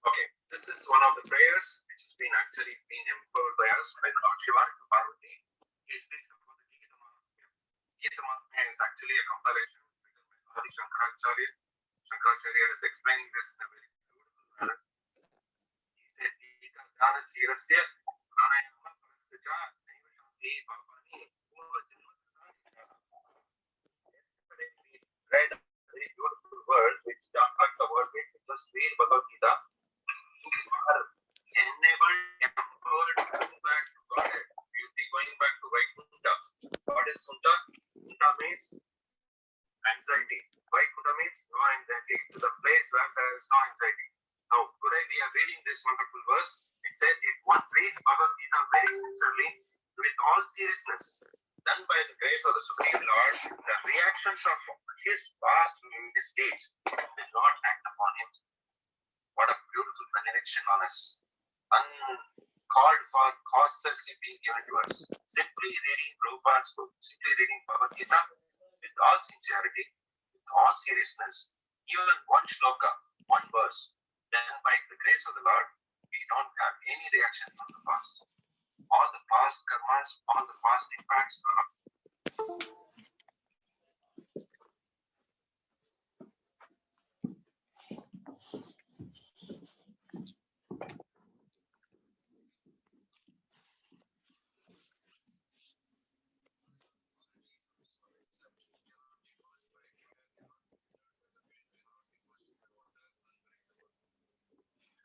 Okay, this is one of the prayers which has been actually being imposed by us by Lord Shiva to Parvati. He speaks about the Gita MAHATMYA. Gita MAHATMYA is actually a compilation written by Adi Shankaracharya. Shankaracharya is explaining this in a very beautiful manner. He says, Gita Dana Sirasya Pranayama Prasya Naiva Shanti Bhavani Purva Janma Kritani. Yesterday we read a very beautiful verse which talks about the word basically. just read Bhagavad Gita, you are enabled, empowered to go back to Godhead. You'll be going back to Vaikuntha. What is Kunta? Kunta means anxiety. Vaikuntha means no anxiety. To the place where there is no anxiety. Now, today we are reading this wonderful verse. It says, if one reads Bhagavad Gita very sincerely, with all seriousness, done by the grace of the Supreme Lord, the reactions of his past misdeeds will not act upon him. What a beautiful benediction on us. Uncalled for, costlessly being given to us. Simply reading Prabhupada's book, simply reading Bhagavad Gita with all sincerity, with all seriousness, even one shloka, one verse, then by the grace of the Lord, we don't have any reaction from the past. All the past karmas, all the past impacts are